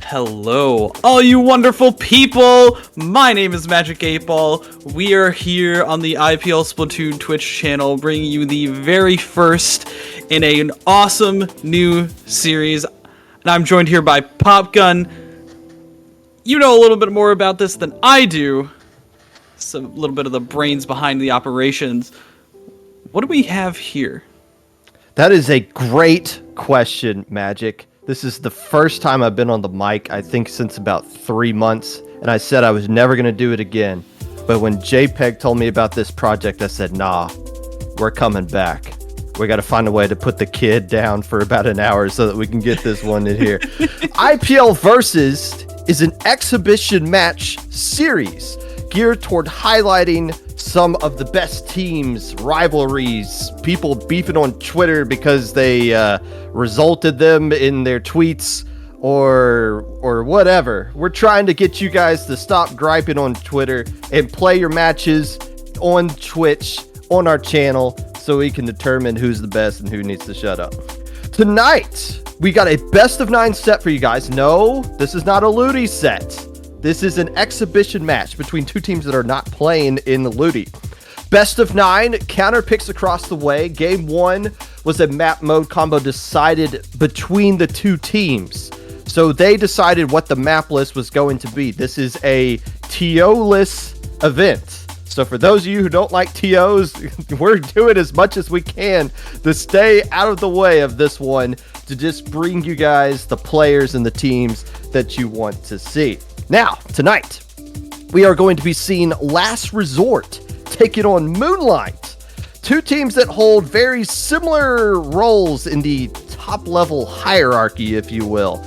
Hello, all you wonderful people! My name is Magic 8 Ball. We are here on the IPL Splatoon Twitch channel, bringing you the very first in an awesome new series. And I'm joined here by Popgun. You know a little bit more about this than I do. It's a little bit of the brains behind the operations. What do we have here? That is a great question, Magic. This is the first time I've been on the mic, I think, since about 3 months, and I said I was never going to do it again. But when JPEG told me about this project, I said, nah, we're coming back. We got to find a way to put the kid down for about an hour so that we can get this one in here. IPL Versus is an exhibition match series geared toward highlighting some of the best teams, rivalries, people beefing on Twitter because they resulted them in their tweets or whatever. We're trying to get you guys to stop griping on Twitter and play your matches on Twitch, on our channel, so we can determine who's the best and who needs to shut up. Tonight, we got a best of 9 set for you guys. No, this is not a Ludi set. This is an exhibition match between two teams that are not playing in the Ludi. Best of 9, counterpicks across the way. Game 1 was a map mode combo decided between the two teams. So they decided what the map list was going to be. This is a TO-less event. So for those of you who don't like TOs, we're doing as much as we can to stay out of the way of this one, to just bring you guys the players and the teams that you want to see. Now, tonight, we are going to be seeing Last Resort taking on Moonlight. Two teams that hold very similar roles in the top-level hierarchy, if you will.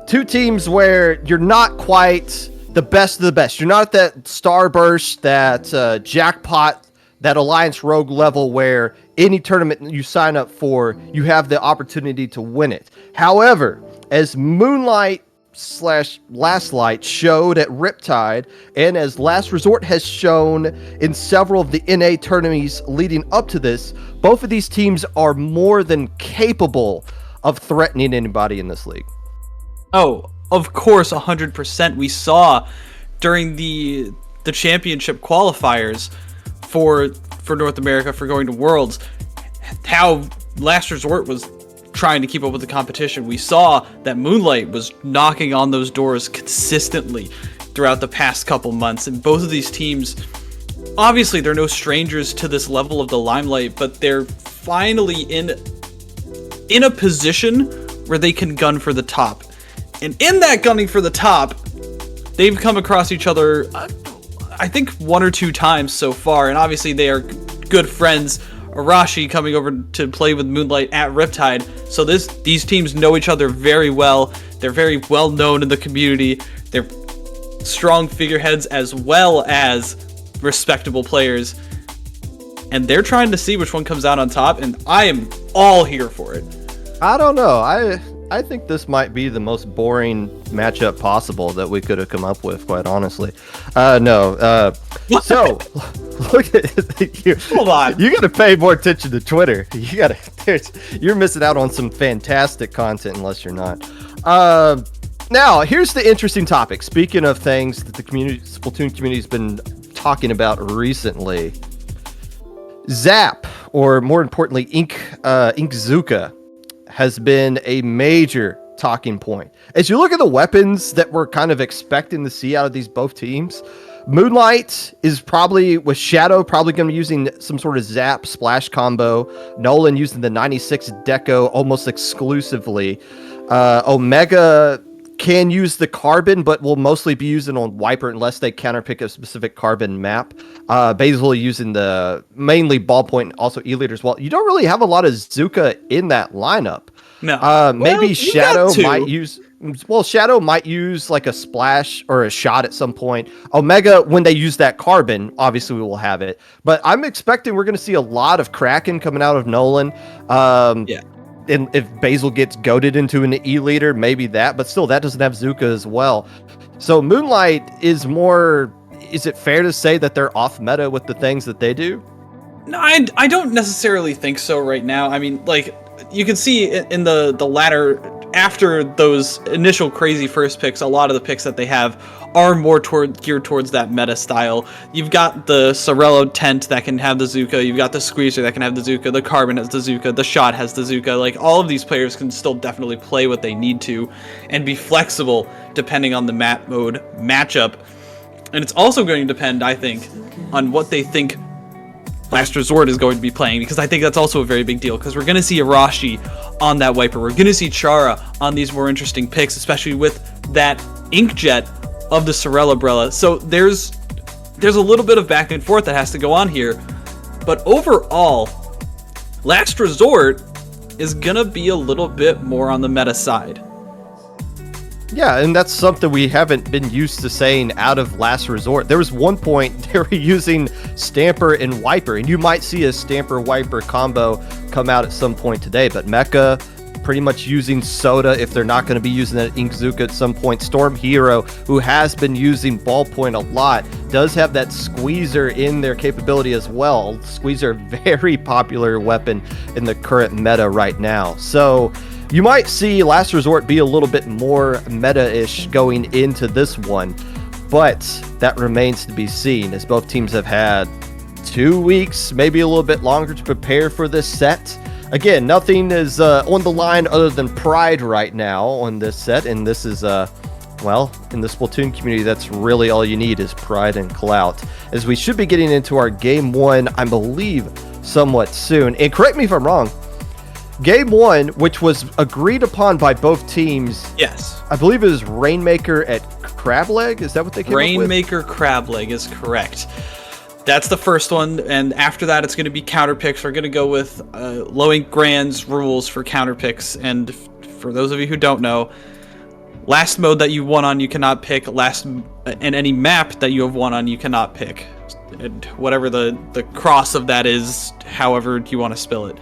Two teams where you're not quite the best of the best. You're not at that Starburst, that Jackpot, that Alliance Rogue level where any tournament you sign up for, you have the opportunity to win it. However, as Moonlight / Last Light showed at Riptide, and as Last Resort has shown in several of the NA tournaments leading up to this, both of these teams are more than capable of threatening anybody in this league. Oh, of course, 100%. We saw during the championship qualifiers for North America, for going to Worlds, how Last Resort was trying to keep up with the competition. We saw that Moonlight was knocking on those doors consistently throughout the past couple months, and both of these teams, obviously they're no strangers to this level of the limelight, but they're finally in a position where they can gun for the top. And in that gunning for the top, they've come across each other, I think 1 or 2 times so far, and obviously they are good friends. Arashi coming over to play with Moonlight at Riptide, so these teams know each other very well. They're very well known in the community. They're strong figureheads as well as respectable players, and they're trying to see which one comes out on top, and I am all here for it. I don't know. I think this might be the most boring matchup possible that we could have come up with, quite honestly. No. So, look at you. Hold on. You got to pay more attention to Twitter. You're missing out on some fantastic content unless you're not. Now, here's the interesting topic. Speaking of things that the Splatoon community has been talking about recently, Zap, or more importantly, Inkzuka, has been a major talking point. As you look at the weapons that we're kind of expecting to see out of these both teams, Moonlight is probably, with Shadow, probably going to be using some sort of Zap splash combo. Nolan using the 96 Deco almost exclusively. Omega can use the Carbon, but will mostly be using on Wiper unless they counterpick a specific Carbon map. Basil using the mainly Ballpoint, also E-Leader as well. You don't really have a lot of Zuka in that lineup. No. Maybe Shadow might use... Well, Shadow might use like a splash or a shot at some point. Omega, when they use that Carbon, obviously we will have it. But I'm expecting we're going to see a lot of Kraken coming out of Nolan. Yeah. And if Basil gets goaded into an E-Leader, maybe that. But still, that doesn't have Zuka as well. So Moonlight is more... Is it fair to say that they're off meta with the things that they do? No, I don't necessarily think so right now. I mean, like, you can see in the latter after those initial crazy first picks, a lot of the picks that they have are more geared towards that meta style. You've got the Sorello tent that can have the Zuka, you've got the Squeezer that can have the Zuka, the Carbon has the Zuka, the Shot has the Zuka. Like, all of these players can still definitely play what they need to and be flexible depending on the map mode matchup. And it's also going to depend, I think, on what they think Last Resort is going to be playing, because I think that's also a very big deal, because we're going to see Arashi on that Wiper. We're going to see Chara on these more interesting picks, especially with that Inkjet of the Sorella. So there's a little bit of back and forth that has to go on here. But overall, Last Resort is going to be a little bit more on the meta side. Yeah, and that's something we haven't been used to saying out of Last Resort. There was one point they were using Stamper and Wiper, and you might see a Stamper-Wiper combo come out at some point today, but Mecha pretty much using Soda if they're not going to be using that Ink Zuka at some point. Storm Hero, who has been using Ballpoint a lot, does have that Squeezer in their capability as well. Squeezer, very popular weapon in the current meta right now. So you might see Last Resort be a little bit more meta-ish going into this one, but that remains to be seen, as both teams have had 2 weeks, maybe a little bit longer to prepare for this set. Again, nothing is on the line other than pride right now on this set, and this is, well, in the Splatoon community, that's really all you need is pride and clout, as we should be getting into our Game 1, I believe, somewhat soon. And correct me if I'm wrong, Game 1, which was agreed upon by both teams. Yes. I believe it was Rainmaker at Crableg. Is that what they came up with? Rainmaker Crableg is correct. That's the first one, and after that, it's going to be counterpicks. We're going to go with Low Ink Grand's rules for counterpicks. And for those of you who don't know, last mode that you won on, you cannot pick. And any map that you have won on, you cannot pick. And whatever the cross of that is, however you want to spell it.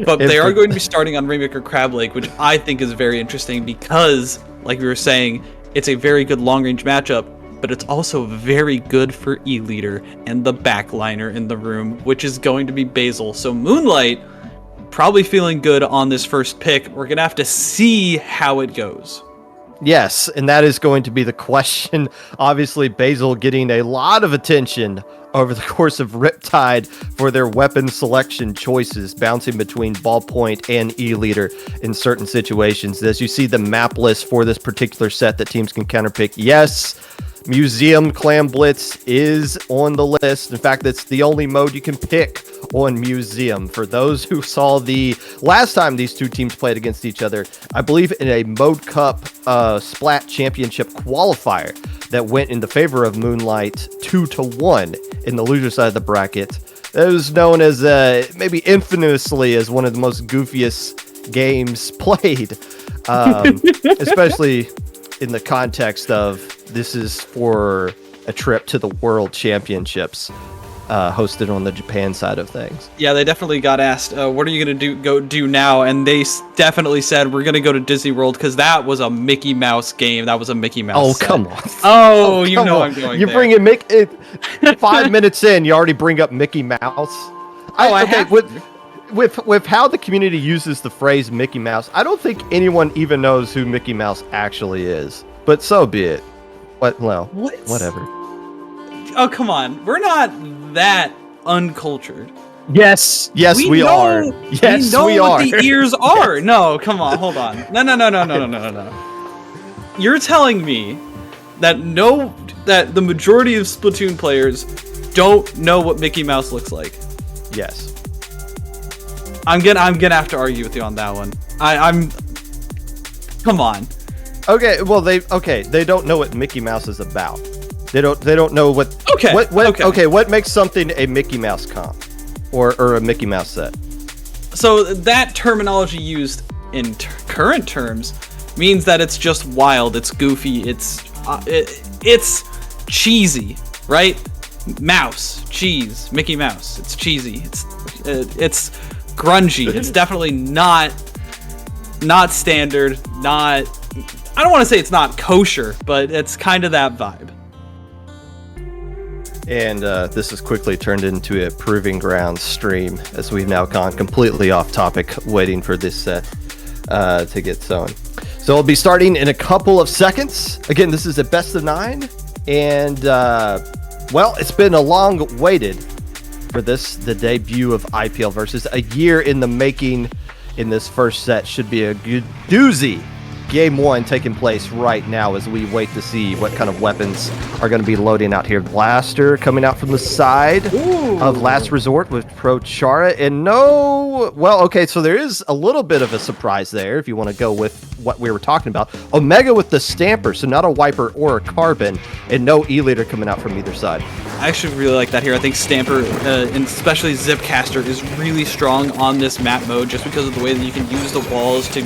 But they are going to be starting on Rainmaker Crab Lake, which I think is very interesting because, like we were saying, it's a very good long-range matchup, but it's also very good for E-Leader and the backliner in the room, which is going to be Basil. So Moonlight, probably feeling good on this first pick. We're going to have to see how it goes. Yes, and that is going to be the question. Obviously, Basil getting a lot of attention over the course of Riptide for their weapon selection choices, bouncing between Ballpoint and E-Leader in certain situations. As you see the map list for this particular set that teams can counterpick, yes, Museum Clan Blitz is on the list. In fact, that's the only mode you can pick on Museum. For those who saw the last time these two teams played against each other, I believe in a Mode Cup Splat Championship qualifier that went in the favor of Moonlight 2-1 in the loser side of the bracket. That was known as maybe infamously as one of the most goofiest games played, especially in the context of this is for a trip to the World Championships hosted on the Japan side of things. Yeah, they definitely got asked, what are you going to go do now? And they definitely said, we're going to go to Disney World, because that was a Mickey Mouse game. That was a Mickey Mouse set. Come on. Oh, you know I'm going You there. bring in Mickey 5 minutes in, you already bring up Mickey Mouse. With how the community uses the phrase Mickey Mouse, I don't think anyone even knows who Mickey Mouse actually is. But so be it. Whatever. Oh, come on. We're not that uncultured. Yes, we are. Yes, we know we what are. the ears are. No, come on, hold on. No. You're telling me that the majority of Splatoon players don't know what Mickey Mouse looks like. Yes. I'm gonna have to argue with you on that one. I'm. Come on. Okay, well they don't know what Mickey Mouse is about. They don't know what. Okay. What makes something a Mickey Mouse comp, or a Mickey Mouse set? So that terminology used in current terms means that it's just wild, it's goofy, it's cheesy, right? Mouse, cheese, Mickey Mouse. It's cheesy. It's grungy. It's definitely not standard. I don't want to say it's not kosher, but it's kind of that vibe. And this has quickly turned into a Proving Grounds stream, as we've now gone completely off topic, waiting for this set. to get sewn. So we'll be starting in a couple of seconds. Again, this is a best of 9, and well, it's been a long waited for this, the debut of IPL versus a year in the making. In this first set should be a good doozy. Game 1 taking place right now as we wait to see what kind of weapons are going to be loading out here. Blaster coming out from the side of Last Resort with Pro Chara. And well, okay, so there is a little bit of a surprise there if you want to go with what we were talking about. Omega with the Stamper, so not a Wiper or a Carbon, and no E-Leader coming out from either side. I actually really like that here. I think Stamper, and especially Zipcaster, is really strong on this map mode just because of the way that you can use the walls to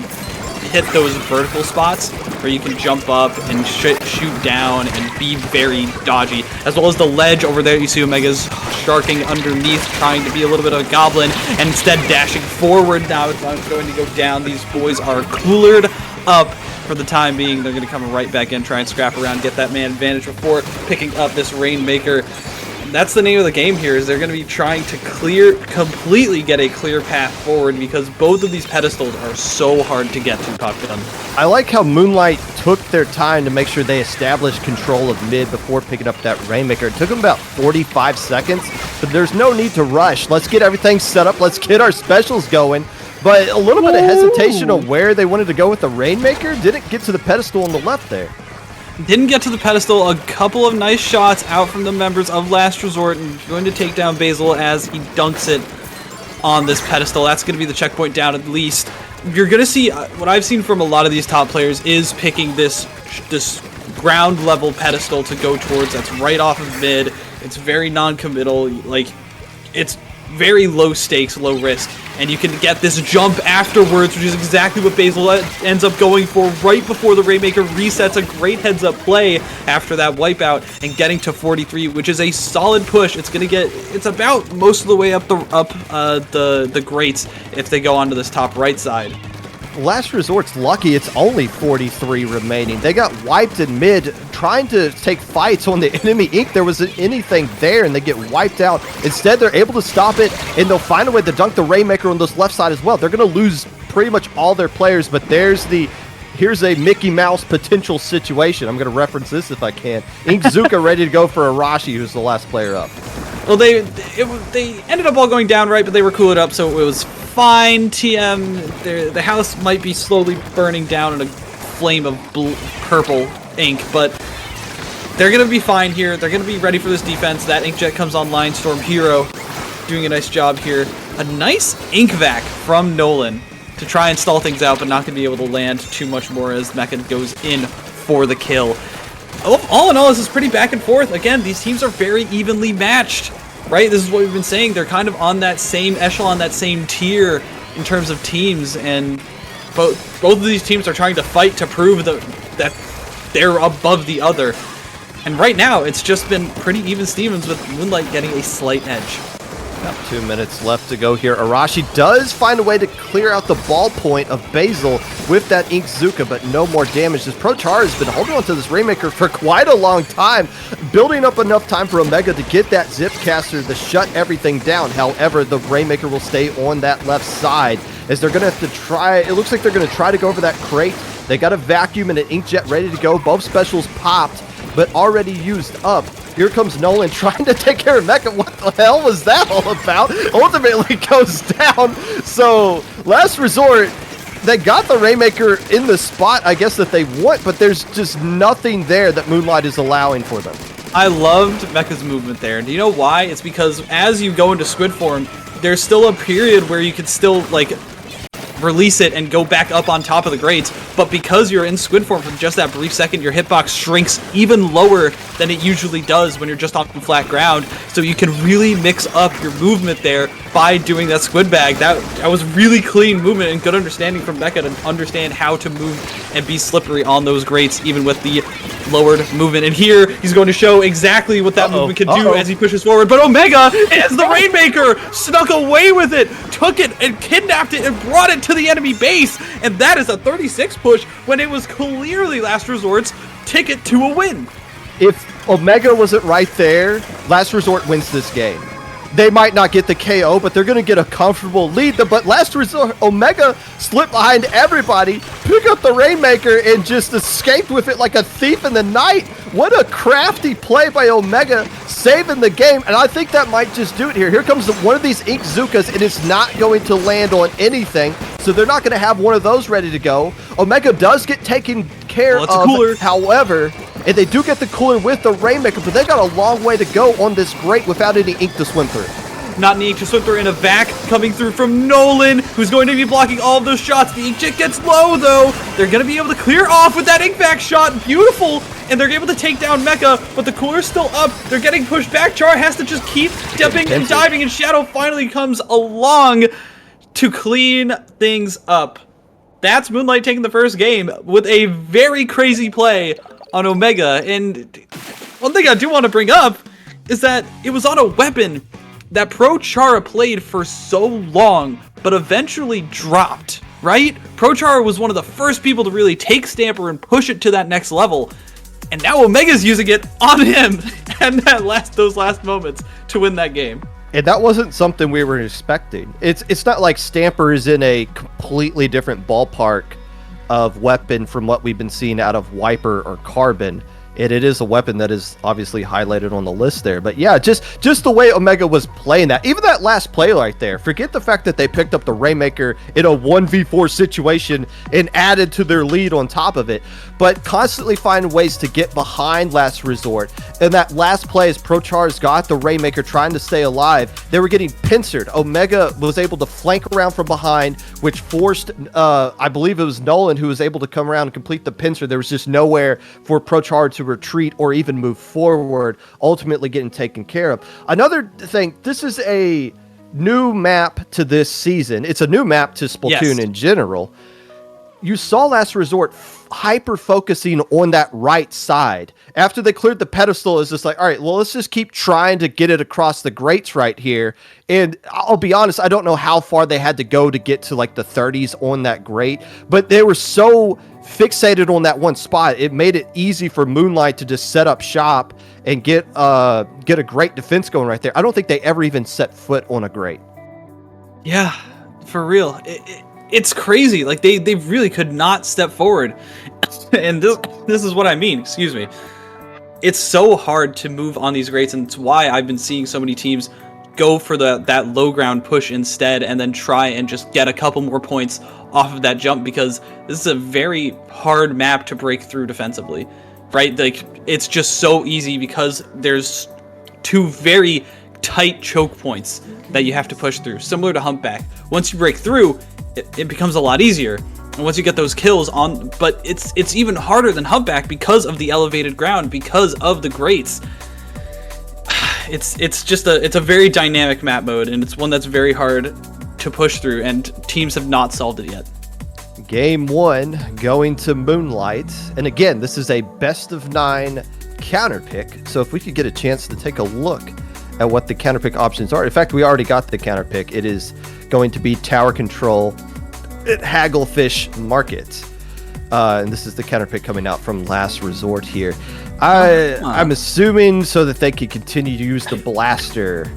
hit those vertical spots where you can jump up and shoot down and be very dodgy, as well as the ledge over there. You see Omega's sharking underneath, trying to be a little bit of a goblin, and instead dashing forward. Now it's going to go down. These boys are coolered up for the time being. They're going to come right back in, try and scrap around, get that man advantage before picking up this Rainmaker. That's the name of the game here, is they're going to be trying to completely get a clear path forward, because both of these pedestals are so hard to get to, Top Gun. I like how Moonlight took their time to make sure they established control of mid before picking up that Rainmaker. It took them about 45 seconds, but there's no need to rush. Let's get everything set up. Let's get our specials going. But a little bit of hesitation on where they wanted to go with the Rainmaker. Didn't get to the pedestal on the left there. Didn't get to the pedestal. A couple of nice shots out from the members of Last Resort, and going to take down Basil as he dunks it on this pedestal. That's going to be the checkpoint down at least. You're going to see, what I've seen from a lot of these top players is picking this ground level pedestal to go towards. That's right off of mid. It's very non-committal. Like, it's very low stakes, low risk, and you can get this jump afterwards, which is exactly what Basil ends up going for right before the Rainmaker resets. A great heads-up play after that wipeout, and getting to 43, which is a solid push. It's about most of the way up the grates if they go onto this top right side. Last Resort's lucky it's only 43 remaining. They got wiped in mid trying to take fights on the enemy ink. There wasn't anything there, and they get wiped out. Instead, they're able to stop it, and they'll find a way to dunk the Rainmaker on this left side as well. They're going to lose pretty much all their players, but here's a Mickey Mouse potential situation. I'm going to reference this if I can. Inkzuka ready to go for Arashi, who's the last player up. Well, they ended up all going down right, but they were cooled up, so it was fine. TM, the house might be slowly burning down in a flame of purple ink, but they're going to be fine here. They're going to be ready for this defense. That Inkjet comes online. Storm Hero doing a nice job here. A nice ink vac from Nolan to try and stall things out, but not going to be able to land too much more as Mecha goes in for the kill. All in all, this is pretty back and forth. Again, these teams are very evenly matched, right? This is what we've been saying. They're kind of on that same echelon, that same tier in terms of teams, and both of these teams are trying to fight to prove that they're above the other. And right now, it's just been pretty even Stevens, with Moonlight getting a slight edge. About 2 minutes left to go here. Arashi does find a way to clear out the ball point of Basil with that Inkzuka, but no more damage. This Pro Char has been holding on to this Rainmaker for quite a long time, building up enough time for Omega to get that Zipcaster to shut everything down. However, the Rainmaker will stay on that left side, as they're going to have to try. It looks like they're going to try to go over that crate. They got a vacuum and an Inkjet ready to go. Both specials popped, but already used up. Here comes Nolan trying to take care of Mecha. What the hell was that all about? Ultimately goes down. So, Last Resort, they got the Rainmaker in the spot, I guess, that they want, but there's just nothing there that Moonlight is allowing for them. I loved Mecha's movement there. Do you know why? It's because as you go into squid form, there's still a period where you can still, like, release it and go back up on top of the grates, but because you're in squid form for just that brief second, your hitbox shrinks even lower than it usually does when you're just on flat ground, so you can really mix up your movement there by doing that squid bag. That was really clean movement and good understanding from Becca to understand how to move and be slippery on those grates, even with the lowered movement. And here, he's going to show exactly what that movement can do as he pushes forward. But Omega, as the Rainmaker, snuck away with it, took it and kidnapped it and brought it to the enemy base. And that is a 36 push when it was clearly Last Resort's ticket to a win. If Omega wasn't right there, Last Resort wins this game. they might not get the KO, but they're going to get a comfortable lead. But last resort, Omega slipped behind everybody, picked up the Rainmaker, and just escaped with it like a thief in the night. What a crafty play by Omega, saving the game. And I think that might just do it here. Here comes one of these Inkzookas. It is not going to land on anything, so they're not going to have one of those ready to go. Omega does get taken care of, however, and they do get the cooler with the Rainmaker, but they got a long way to go on this Great without any ink to swim through. Not any ink to swim through, in a vac coming through from Nolan, who's going to be blocking all of those shots. The Inkjet gets low, though. They're going to be able to clear off with that ink vac shot. Beautiful. And they're able to take down Mecha, but the cooler's still up. They're getting pushed back. Char has to just keep stepping and diving, and Shadow finally comes along to clean things up. That's Moonlight taking the first game with a very crazy play on Omega. And one thing I do want to bring up is that it was on a weapon that Pro Chara played for so long, but eventually dropped, right? Pro Chara was one of the first people to really take Stamper and push it to that next level. And now Omega's using it on him and those last moments to win that game. And that wasn't something we were expecting. It's not like Stamper is in a completely different ballpark of weapon from what we've been seeing out of Wiper or Carbon. And it is a weapon that is obviously highlighted on the list there. But yeah, just the way Omega was playing that. Even that last play right there. Forget the fact that they picked up the Rainmaker in a 1v4 situation and added to their lead on top of it. But constantly finding ways to get behind Last Resort. And that last play as Pro Char's got the Rainmaker trying to stay alive, they were getting pincered. Omega was able to flank around from behind, which forced, I believe it was Nolan who was able to come around and complete the pincer. There was just nowhere for Pro Char to retreat or even move forward, ultimately getting taken care of. Another thing, this is a new map to this season. It's a new map to Splatoon in general. You saw Last Resort hyper focusing on that right side. After they cleared the pedestal, it's just like, all right, well, let's just keep trying to get it across the grates right here. And I'll be honest, I don't know how far they had to go to get to like the 30s on that grate, but they were so fixated on that one spot, it made it easy for Moonlight to just set up shop and get a great defense going right there. I don't think they ever even set foot on a grate. Yeah, for real. It's crazy. Like they really could not step forward. And this is what I mean, excuse me. It's so hard to move on these grates, and it's why I've been seeing so many teams go for that low ground push instead, and then try and just get a couple more points off of that jump, because this is a very hard map to break through defensively, right? Like, it's just so easy because there's two very tight choke points that you have to push through, similar to Humpback. Once you break through, it becomes a lot easier. And once you get those kills on, but it's even harder than Humpback because of the elevated ground, because of the grates. It's a very dynamic map mode, and it's one that's very hard to push through, and teams have not solved it yet. Game 1 going to Moonlight, and again, this is a best of 9 counter pick. So if we could get a chance to take a look at what the counter pick options are. In fact, we already got the counter pick. It is going to be Tower Control at Hagglefish Market. And this is the counter pick coming out from Last Resort here. I'm assuming so that they can continue to use the blaster,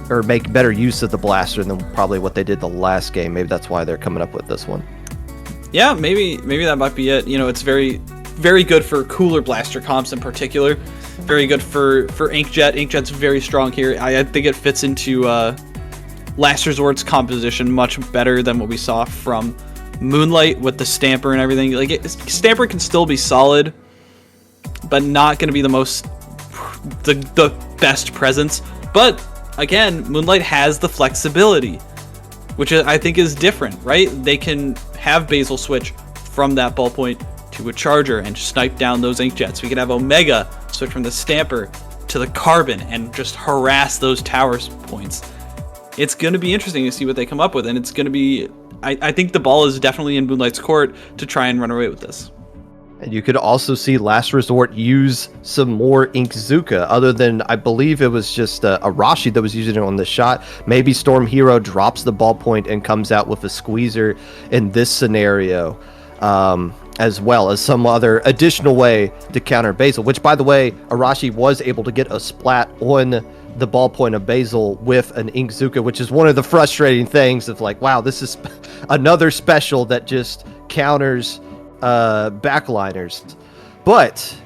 or make better use of the blaster than probably what they did the last game. Maybe that's why they're coming up with this one. Yeah, maybe that might be it. You know, it's very, very good for cooler blaster comps in particular. Very good for Inkjet. Inkjet's very strong here. I think it fits into Last Resort's composition much better than what we saw from Moonlight with the Stamper and everything. Like, Stamper can still be solid, but not going to be the best presence. But again, Moonlight has the flexibility, which I think is different, right? They can have Basil switch from that ballpoint to a charger and snipe down those Inkjets. We could have Omega switch from the Stamper to the Carbon and just harass those towers points. It's going to be interesting to see what they come up with, and it's going to be... I think the ball is definitely in Moonlight's court to try and run away with this. And you could also see Last Resort use some more Inkzooka, other than, I believe it was just Arashi that was using it on the shot. Maybe Storm Hero drops the ballpoint and comes out with a squeezer in this scenario, as well as some other additional way to counter Basil, which, by the way, Arashi was able to get a splat on the ballpoint of Basil with an Inkzuka, which is one of the frustrating things of like, wow, this is another special that just counters backliners. But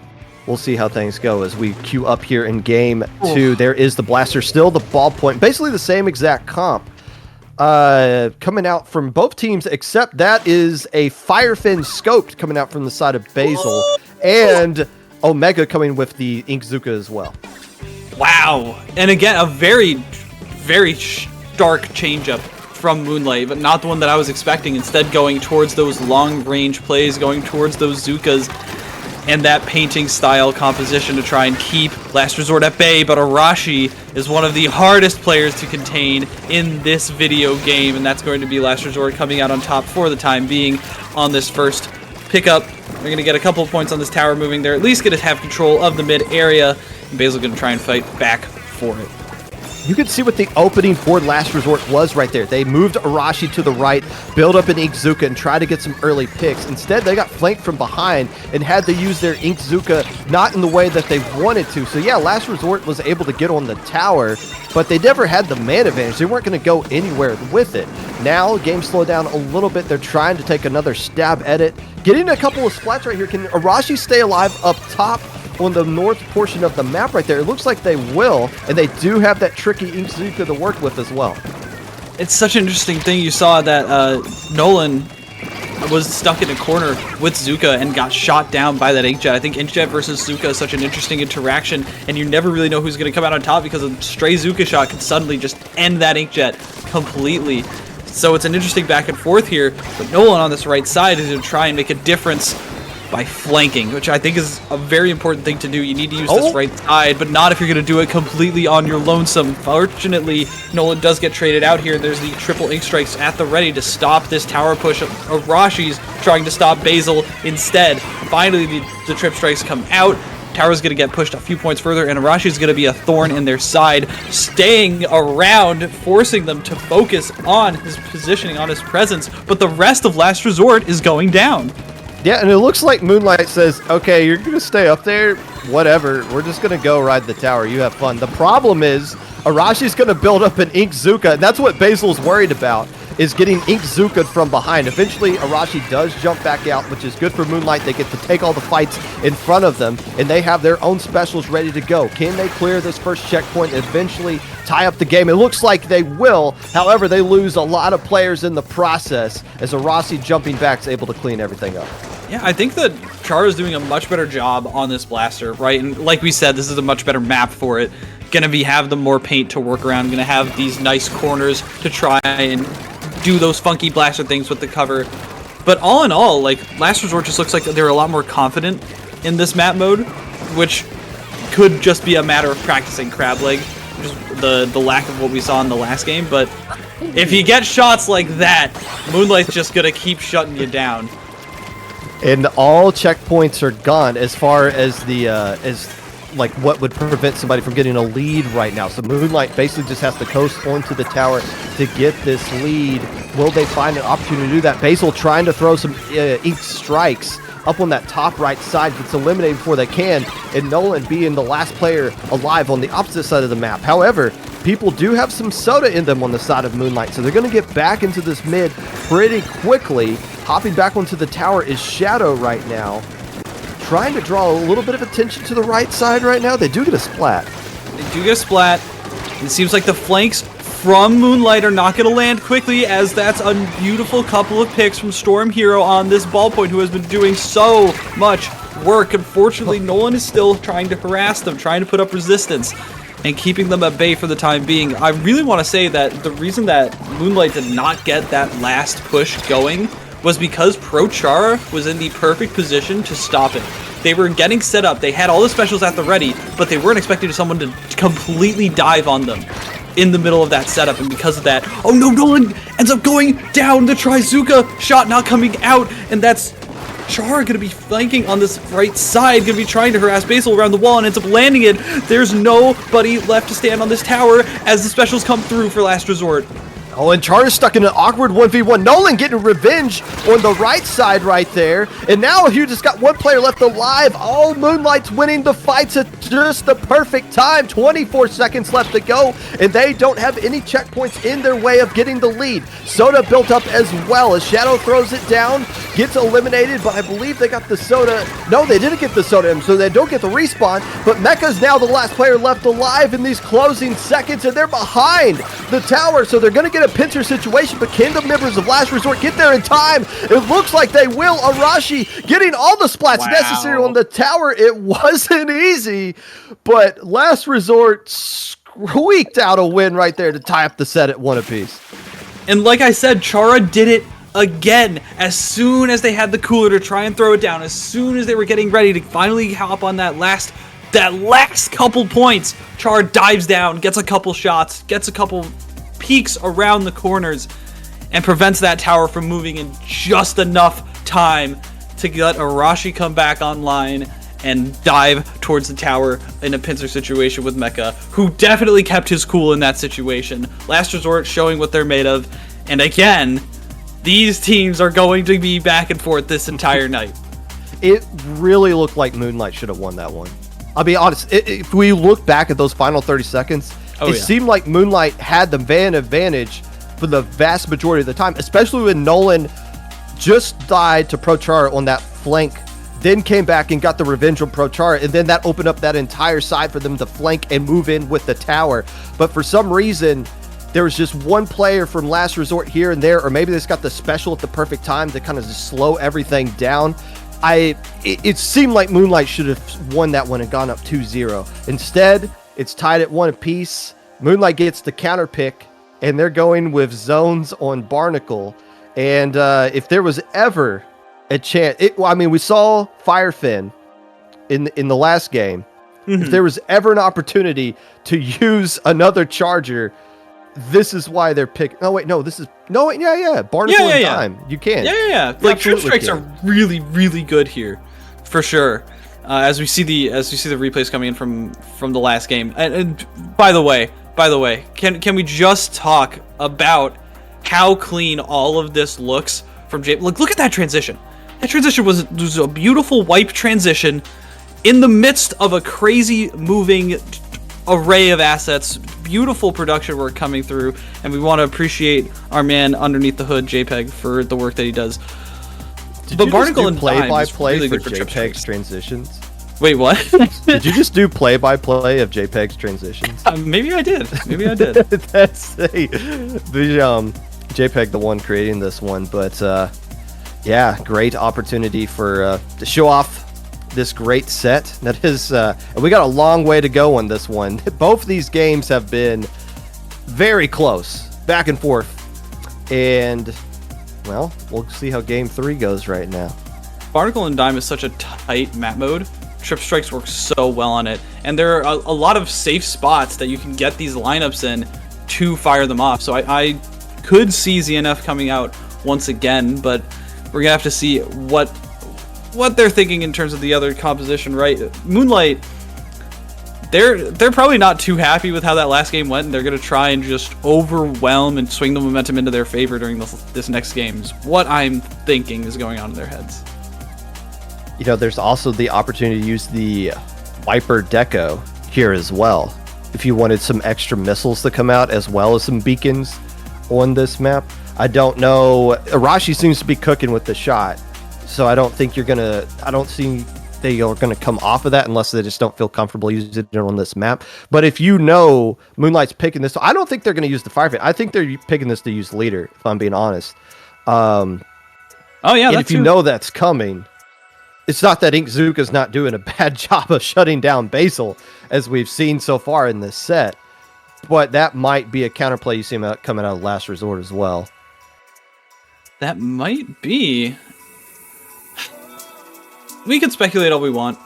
we'll see how things go as we queue up here in game 2. There is the blaster, still the ballpoint, basically the same exact comp. Coming out from both teams, except that is a Firefin scoped coming out from the side of Basil, and Omega coming with the Inkzuka as well. Wow. And again, a very, very stark changeup from Moonlight, but not the one that I was expecting. Instead, going towards those long-range plays, going towards those Zukas, and that painting style composition to try and keep Last Resort at bay. But Arashi is one of the hardest players to contain in this video game, and that's going to be Last Resort coming out on top for the time being on this first pickup. They're going to get a couple of points on this tower moving. They're at least going to have control of the mid area, and Basil's going to try and fight back for it. You can see what the opening for Last Resort was right there. They moved Arashi to the right, build up an Inkzuka, and try to get some early picks. Instead, they got flanked from behind and had to use their Inkzuka not in the way that they wanted to. So yeah, Last Resort was able to get on the tower, but they never had the man advantage. They weren't going to go anywhere with it. Now, game slowed down a little bit. They're trying to take another stab at it. Getting a couple of splats right here. Can Arashi stay alive up top on the north portion of the map right there? It looks like they will, and they do have that tricky Inkzuka to work with as well. It's such an interesting thing. You saw that Nolan was stuck in a corner with Zuka and got shot down by that Inkjet. I think Inkjet versus Zuka is such an interesting interaction, and you never really know who's going to come out on top because a stray Zuka shot could suddenly just end that Inkjet completely. So it's an interesting back and forth here, but Nolan on this right side is going to try and make a difference by flanking, which I think is a very important thing to do. You need to use this right side, but not if you're going to do it completely on your lonesome. Fortunately, Nolan does get traded out here. There's the triple ink strikes at the ready to stop this tower push. Arashi's trying to stop Basil instead. Finally, the trip strikes come out. Tower's going to get pushed a few points further, and Arashi's going to be a thorn in their side, staying around, forcing them to focus on his positioning, on his presence, but the rest of Last Resort is going down. Yeah, and it looks like Moonlight says, okay, you're going to stay up there, whatever. We're just going to go ride the tower. You have fun. The problem is Arashi's going to build up an Inkzuka, and that's what Basil's worried about, is getting Inkzuka from behind. Eventually, Arashi does jump back out, which is good for Moonlight. They get to take all the fights in front of them, and they have their own specials ready to go. Can they clear this first checkpoint and eventually tie up the game? It looks like they will. However, they lose a lot of players in the process as Arashi jumping back is able to clean everything up. Yeah, I think that Char is doing a much better job on this blaster, right? And like we said, this is a much better map for it. Have them more paint to work around. Gonna have these nice corners to try and do those funky blaster things with the cover. But all in all, like, Last Resort just looks like they're a lot more confident in this map mode, which could just be a matter of practicing crab leg, just the lack of what we saw in the last game. But if you get shots like that, Moonlight's just gonna keep shutting you down. And all checkpoints are gone as far as the like what would prevent somebody from getting a lead right now. So Moonlight basically just has to coast onto the tower to get this lead. Will they find an opportunity to do that? Basil trying to throw some ink strikes up on that top right side, gets eliminated before they can, and Nolan being the last player alive on the opposite side of the map. However, people do have some soda in them on the side of Moonlight, so they're going to get back into this mid pretty quickly. Hopping back onto the tower is Shadow right now, trying to draw a little bit of attention to the right side right now. They do get a splat. They do get a splat. It seems like the flanks from Moonlight are not going to land quickly, as that's a beautiful couple of picks from Storm Hero on this ballpoint, who has been doing so much work. Unfortunately, Nolan is still trying to harass them, trying to put up resistance and keeping them at bay for the time being. I really want to say that the reason that Moonlight did not get that last push going was because Pro Chara was in the perfect position to stop it. They were getting set up, they had all the specials at the ready, but they weren't expecting someone to completely dive on them in the middle of that setup, and because of that, oh no, Nolan ends up going down. The Trizuka shot not coming out, and that's Chara gonna be flanking on this right side, gonna be trying to harass Basil around the wall, and ends up landing it. There's nobody left to stand on this tower as the specials come through for Last Resort. Oh, and Chara's stuck in an awkward 1v1. Nolan getting revenge on the right side right there. And now you just got one player left alive. Oh, Moonlight's winning the fights at just the perfect time. 24 seconds left to go, and they don't have any checkpoints in their way of getting the lead. Soda built up as well as Shadow throws it down, gets eliminated, but I believe they got the Soda. No, they didn't get the Soda, so they don't get the respawn. But Mecha's now the last player left alive in these closing seconds, and they're behind the tower, so they're going to get a pincer situation, but can the members of Last Resort get there in time? It looks like they will. Arashi getting all the splats necessary on the tower. It wasn't easy, but Last Resort squeaked out a win right there to tie up the set at 1 apiece. And like I said, Chara did it again. As soon as they had the cooler to try and throw it down, as soon as they were getting ready to finally hop on that last couple points, Chara dives down, gets a couple shots, gets a couple peeks around the corners, and prevents that tower from moving in just enough time to let Arashi come back online and dive towards the tower in a pincer situation with Mecha, who definitely kept his cool in that situation. Last Resort showing what they're made of, and again, these teams are going to be back and forth this entire night. It really looked like Moonlight should have won that one. I'll be honest, if we look back at those final 30 seconds, it seemed like Moonlight had the advantage for the vast majority of the time, especially when Nolan just died to ProChara on that flank, then came back and got the revenge on ProChara, and then that opened up that entire side for them to flank and move in with the tower. But for some reason, there was just one player from Last Resort here and there, or maybe they just got the special at the perfect time to kind of just slow everything down. It seemed like Moonlight should have won that one and gone up 2-0. Instead, it's tied at 1 apiece. Moonlight gets the counter pick, and they're going with zones on Barnacle. And if there was ever a chance, we saw Firefin in the last game. Mm-hmm. If there was ever an opportunity to use another charger, this is why they're picking. Barnacle and Dime. You can. Yeah. Like trip strikes are really, really good here, for sure. As we see the replays coming in from the last game. And by the way, can we just talk about how clean all of this looks from Jay? Look at that transition. That transition was a beautiful wipe transition in the midst of a crazy moving array of assets. Beautiful production work coming through, and we want to appreciate our man underneath the hood, JPEG, for the work that he does. But Barnacle and play-by-play really for JPEG's transitions? Wait, what? Did you just do play-by-play of JPEG's transitions? Maybe I did. That's JPEG, the one creating this one, but great opportunity for to show off this great set. That is, and we got a long way to go on this one. Both these games have been very close, back and forth, and well, we'll see how game 3 goes right now. Barnacle and Dime is such a tight map mode. Trip strikes work so well on it, and there are a lot of safe spots that you can get these lineups in to fire them off. So I could see ZNF coming out once again, but we're gonna have to see what they're thinking in terms of the other composition, right? Moonlight, they're probably not too happy with how that last game went, and they're gonna try and just overwhelm and swing the momentum into their favor during this next game. Is what I'm thinking is going on in their heads. There's also the opportunity to use the Viper Deco here as well, if you wanted some extra missiles to come out as well as some beacons on this map. I don't know. Arashi seems to be cooking with the shot, so I don't see they are gonna come off of that unless they just don't feel comfortable using it on this map. But if Moonlight's picking this, I don't think they're gonna use the Firefin. I think they're picking this to use leader, if I'm being honest. And if you know that's coming, it's not that Inkzuka's not doing a bad job of shutting down Basil, as we've seen so far in this set, but that might be a counterplay you see coming out of Last Resort as well. That might be. We can speculate all we want.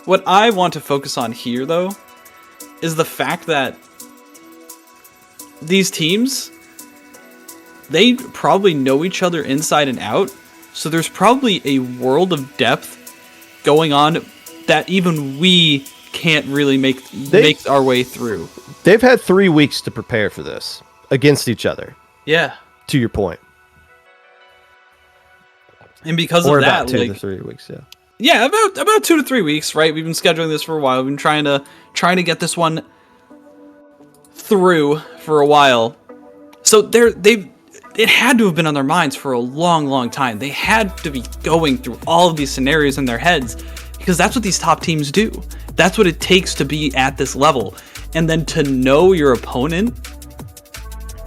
What I want to focus on here, though, is the fact that these teams, they probably know each other inside and out, so there's probably a world of depth going on that even we can't really make our way through. They've had 3 weeks to prepare for this. against each other. Yeah. To your point. And because or of that, about 2 to 3 weeks, yeah. Yeah, about 2 to 3 weeks, right? We've been scheduling this for a while. We've been trying to get this one through for a while. So it had to have been on their minds for a long time. They had to be going through all of these scenarios in their heads because that's what these top teams do. That's what it takes to be at this level. And then to know your opponent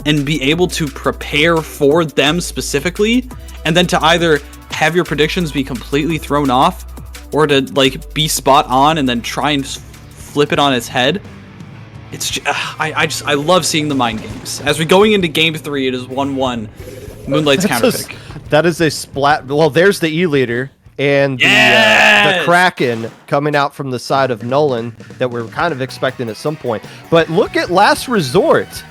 and be able to prepare for them specifically, and then to either have your predictions be completely thrown off or to like be spot on and then try and flip it on its head. It's just, I love seeing the mind games. As we're going into game 3, it is 1-1. Moonlight's counterpick. That is a splat. Well, there's the E-leader and the Kraken coming out from the side of Nolan that we're kind of expecting at some point. But look at Last Resort.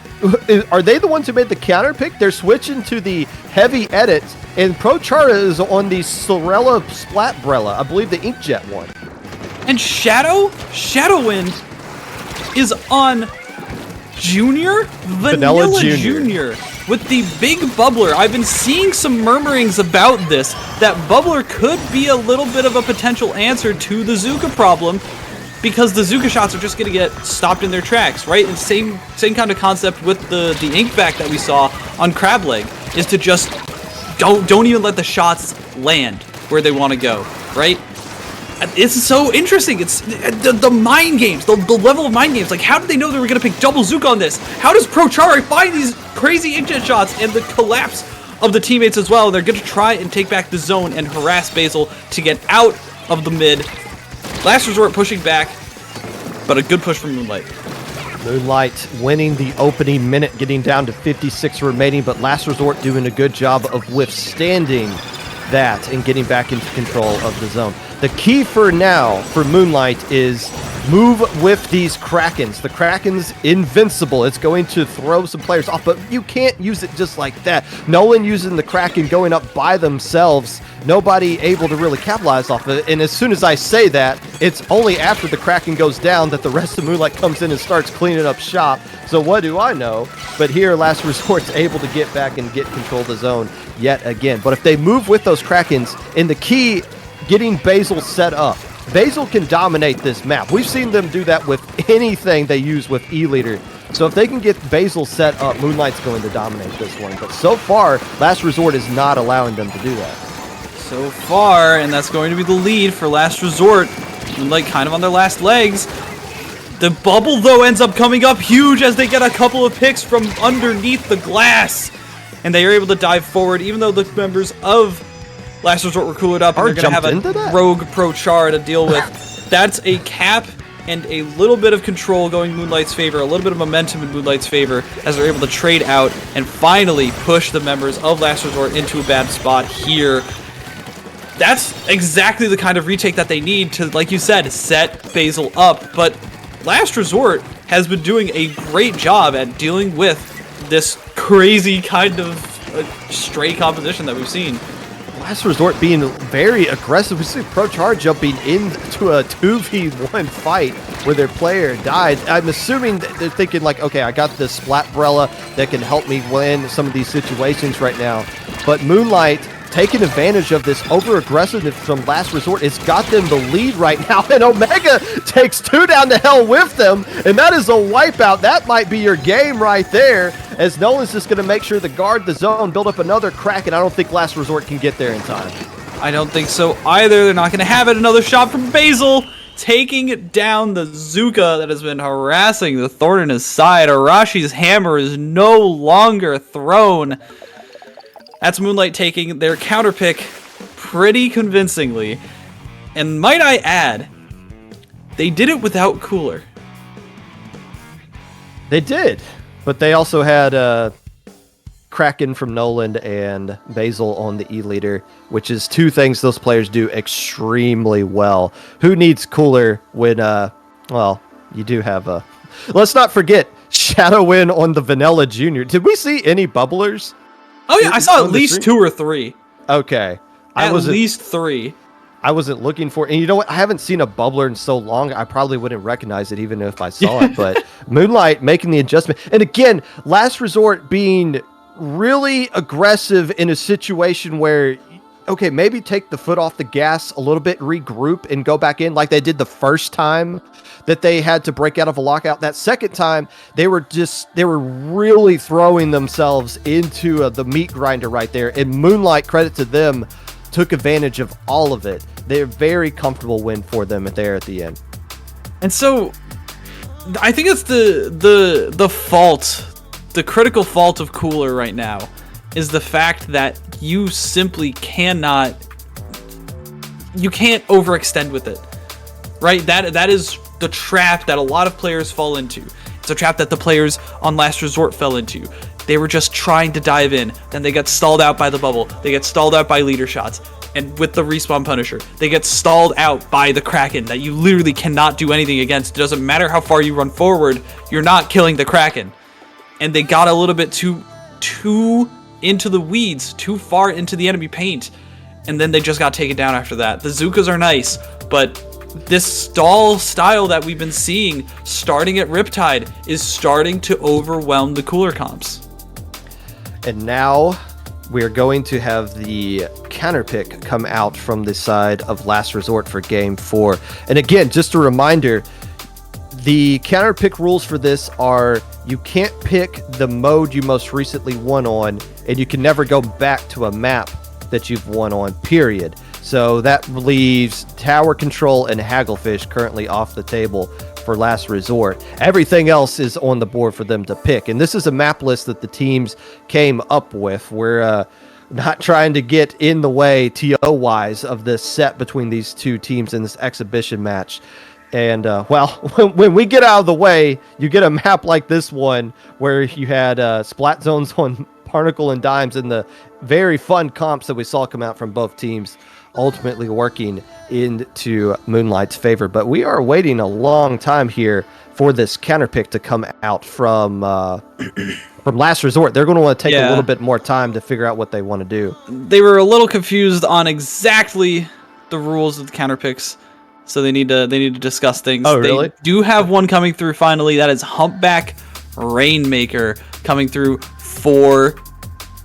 Are they the ones who made the counterpick? They're switching to the heavy edit, and Prochara is on the Sorella Splatbrella. I believe the Inkjet one. And Shadowwind is on Junior? Vanilla Junior. With the big bubbler. I've been seeing some murmurings about this, that bubbler could be a little bit of a potential answer to the Zuka problem, because the Zuka shots are just going to get stopped in their tracks, right? And same kind of concept with the ink back that we saw on Crab Leg, is to just don't even let the shots land where they want to go, right? It's so interesting. It's the mind games, the level of mind games. Like, how did they know they were going to pick double Zuka on this? How does Prochara find these crazy inkjet shots and the collapse of the teammates as well? They're going to try and take back the zone and harass Basil to get out of the mid. Last Resort pushing back, but a good push from Moonlight. Moonlight winning the opening minute, getting down to 56 remaining, but Last Resort doing a good job of withstanding that and getting back into control of the zone. The key for now for Moonlight is move with these Krakens. The Kraken's invincible. It's going to throw some players off, but you can't use it just like that. Nolan using the Kraken going up by themselves. Nobody able to really capitalize off of it. And as soon as I say that, it's only after the Kraken goes down that the rest of Moonlight comes in and starts cleaning up shop. So what do I know? But here, Last Resort's able to get back and get control of the zone yet again. But if they move with those Krakens, and the key, getting Basil set up. Basil can dominate this map. We've seen them do that with anything they use with E-Leader. So if they can get Basil set up, Moonlight's going to dominate this one. But so far, Last Resort is not allowing them to do that. So far, and that's going to be the lead for Last Resort. Moonlight kind of on their last legs. The bubble, though, ends up coming up huge as they get a couple of picks from underneath the glass. And they are able to dive forward, even though the members of Last Resort were cooled up, and they're going to have a rogue Prochara to deal with. That's a cap and a little bit of control going Moonlight's favor, a little bit of momentum in Moonlight's favor, as they're able to trade out and finally push the members of Last Resort into a bad spot here. That's exactly the kind of retake that they need to, like you said, set Basil up. But Last Resort has been doing a great job at dealing with this crazy kind of stray composition that we've seen. Last Resort being very aggressive. We see Prochara jumping into a 2v1 fight where their player died. I'm assuming that they're thinking like, okay, I got this Splatbrella that can help me win some of these situations right now. But Moonlight taking advantage of this over-aggressiveness from Last Resort. It's got them the lead right now, and Omega takes 2 down to hell with them, and that is a wipeout. That might be your game right there, as Nolan's just going to make sure to guard the zone, build up another crack, and I don't think Last Resort can get there in time. I don't think so either. They're not going to have it. Another shot from Basil, taking down the Zuka that has been harassing the thorn in his side. Arashi's hammer is no longer thrown. That's Moonlight taking their counterpick pretty convincingly. And might I add, they did it without Cooler. They did, but they also had Kraken from Nolan and Basil on the E-Leader, which is 2 things those players do extremely well. Who needs Cooler when, well, you do have a... Let's not forget, Shadowwind on the Vanilla Junior. Did we see any bubblers? Oh yeah, I saw at least 2 or 3. Okay. At least 3. I wasn't looking for, and you know what? I haven't seen a bubbler in so long. I probably wouldn't recognize it even if I saw it. But Moonlight making the adjustment, and again, Last Resort being really aggressive in a situation where, okay, maybe take the foot off the gas a little bit, regroup, and go back in like they did the first time that they had to break out of a lockout. That second time, they were really throwing themselves into the meat grinder right there. And Moonlight, credit to them, took advantage of all of it. They're very comfortable win for them there at the end. And so I think it's the fault, the critical fault of Cooler right now is the fact that you simply can't overextend with it. Right? That is the trap that a lot of players fall into. It's a trap that the players on Last Resort fell into. They were just trying to dive in, then they get stalled out by the bubble, they get stalled out by leader shots, and with the respawn Punisher, they get stalled out by the Kraken that you literally cannot do anything against. It doesn't matter how far you run forward, you're not killing the Kraken. And they got a little bit too into the weeds, too far into the enemy paint, and then they just got taken down after that. The Zookas are nice, but this stall style that we've been seeing starting at Riptide is starting to overwhelm the Cooler comps. And now we're going to have the counter pick come out from the side of Last Resort for Game 4. And again, just a reminder, the counter pick rules for this are you can't pick the mode you most recently won on, and you can never go back to a map that you've won on, period. So that leaves Tower Control and Hagglefish currently off the table for Last Resort. Everything else is on the board for them to pick. And this is a map list that the teams came up with. We're not trying to get in the way TO-wise of this set between these two teams in this exhibition match. And, well, when we get out of the way, you get a map like this one where you had splat zones on Particle and Dimes and the very fun comps that we saw come out from both teams, ultimately working into Moonlight's favor. But we are waiting a long time here for this counter pick to come out from Last Resort. They're going to want to take a little bit more time to figure out what they want to do. They were a little confused on exactly the rules of the counter picks, so they need to discuss things. Oh, really? They do have one coming through finally. That is Humpback Rainmaker coming through for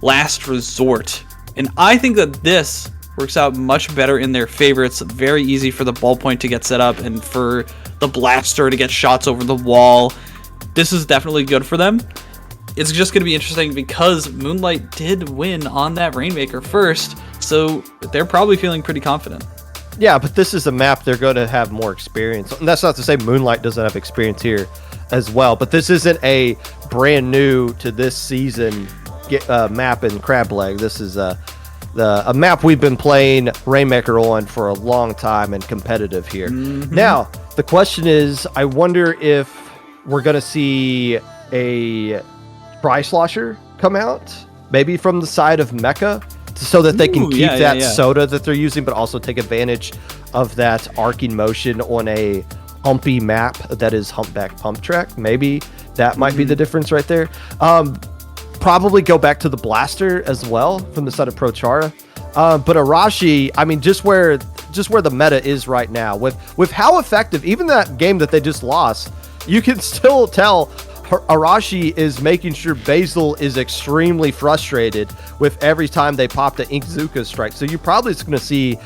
Last Resort. And I think that this works out much better in their favor. It's very easy for the ballpoint to get set up and for the blaster to get shots over the wall. This is definitely good for them. It's just going to be interesting because Moonlight did win on that Rainmaker first, so they're probably feeling pretty confident. Yeah, but this is a map they're going to have more experience. And that's not to say Moonlight doesn't have experience here as well, but this isn't a brand new to this season map in Crab Leg. This is a map we've been playing Rainmaker on for a long time and competitive here. Mm-hmm. Now, the question is, I wonder if we're going to see a Tri-Slosher come out, maybe from the side of Mecha, so that they can keep that soda that they're using, but also take advantage of that arcing motion on a humpy map that is Humpback Pump Track. Maybe that might be the difference right there. Probably go back to the blaster as well from the side of Prochara. But Arashi, I mean, just where the meta is right now, with how effective, even that game that they just lost, you can still tell Arashi is making sure Basil is extremely frustrated with every time they pop the Inkzuka strike. So you're probably just going to see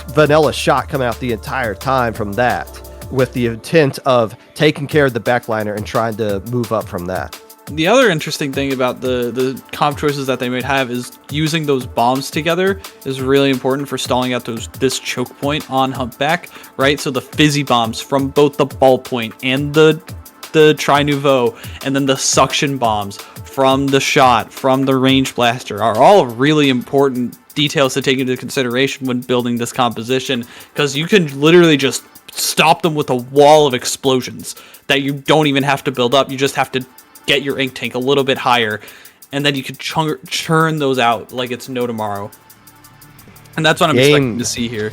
vanilla shot coming out the entire time from that, with the intent of taking care of the backliner and trying to move up from that. The other interesting thing about the comp choices that they might have is using those bombs together is really important for stalling out this choke point on Humpback, right? So the fizzy bombs from both the ballpoint and the Tri-Nouveau, and then the suction bombs from the shot, from the range blaster, are all really important details to take into consideration when building this composition, because you can literally just stop them with a wall of explosions that you don't even have to build up. You just have to get your ink tank a little bit higher, and then you can churn those out like it's no tomorrow. And that's what I'm expecting to see here.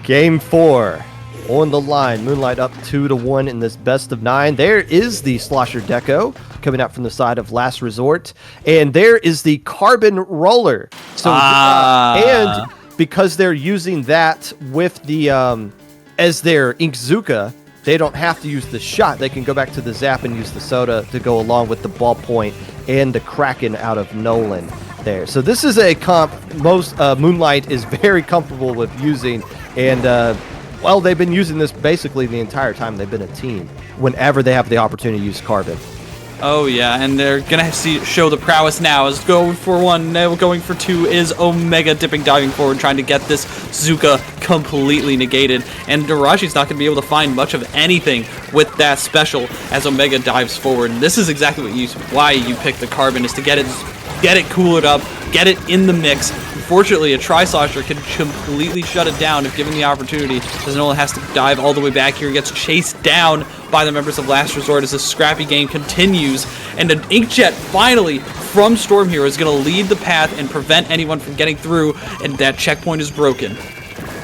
Game 4 on the line. Moonlight up 2-1 in this best of 9. There is the Slosher Deco coming out from the side of Last Resort, and there is the Carbon Roller. So and because they're using that with the as their Inkzuka, they don't have to use the shot. They can go back to the Zap and use the Soda to go along with the ballpoint and the Kraken out of Nolan there. So this is a comp Moonlight is very comfortable with using, and well, they've been using this basically the entire time they've been a team whenever they have the opportunity to use Carbon. Oh yeah, and they're gonna show the prowess now. Is going for one, now going for two is Omega dipping, diving forward, trying to get this Zuka completely negated. And Darashi's not gonna be able to find much of anything with that special as Omega dives forward. And this is exactly why you pick the Carbon, is to get it cooled up, get it in the mix. Unfortunately, a Tri-Slosher can completely shut it down if given the opportunity, as Nolan has to dive all the way back here, gets chased down by the members of Last Resort as this scrappy game continues, and an Inkjet finally from Storm Hero is going to lead the path and prevent anyone from getting through, and that checkpoint is broken.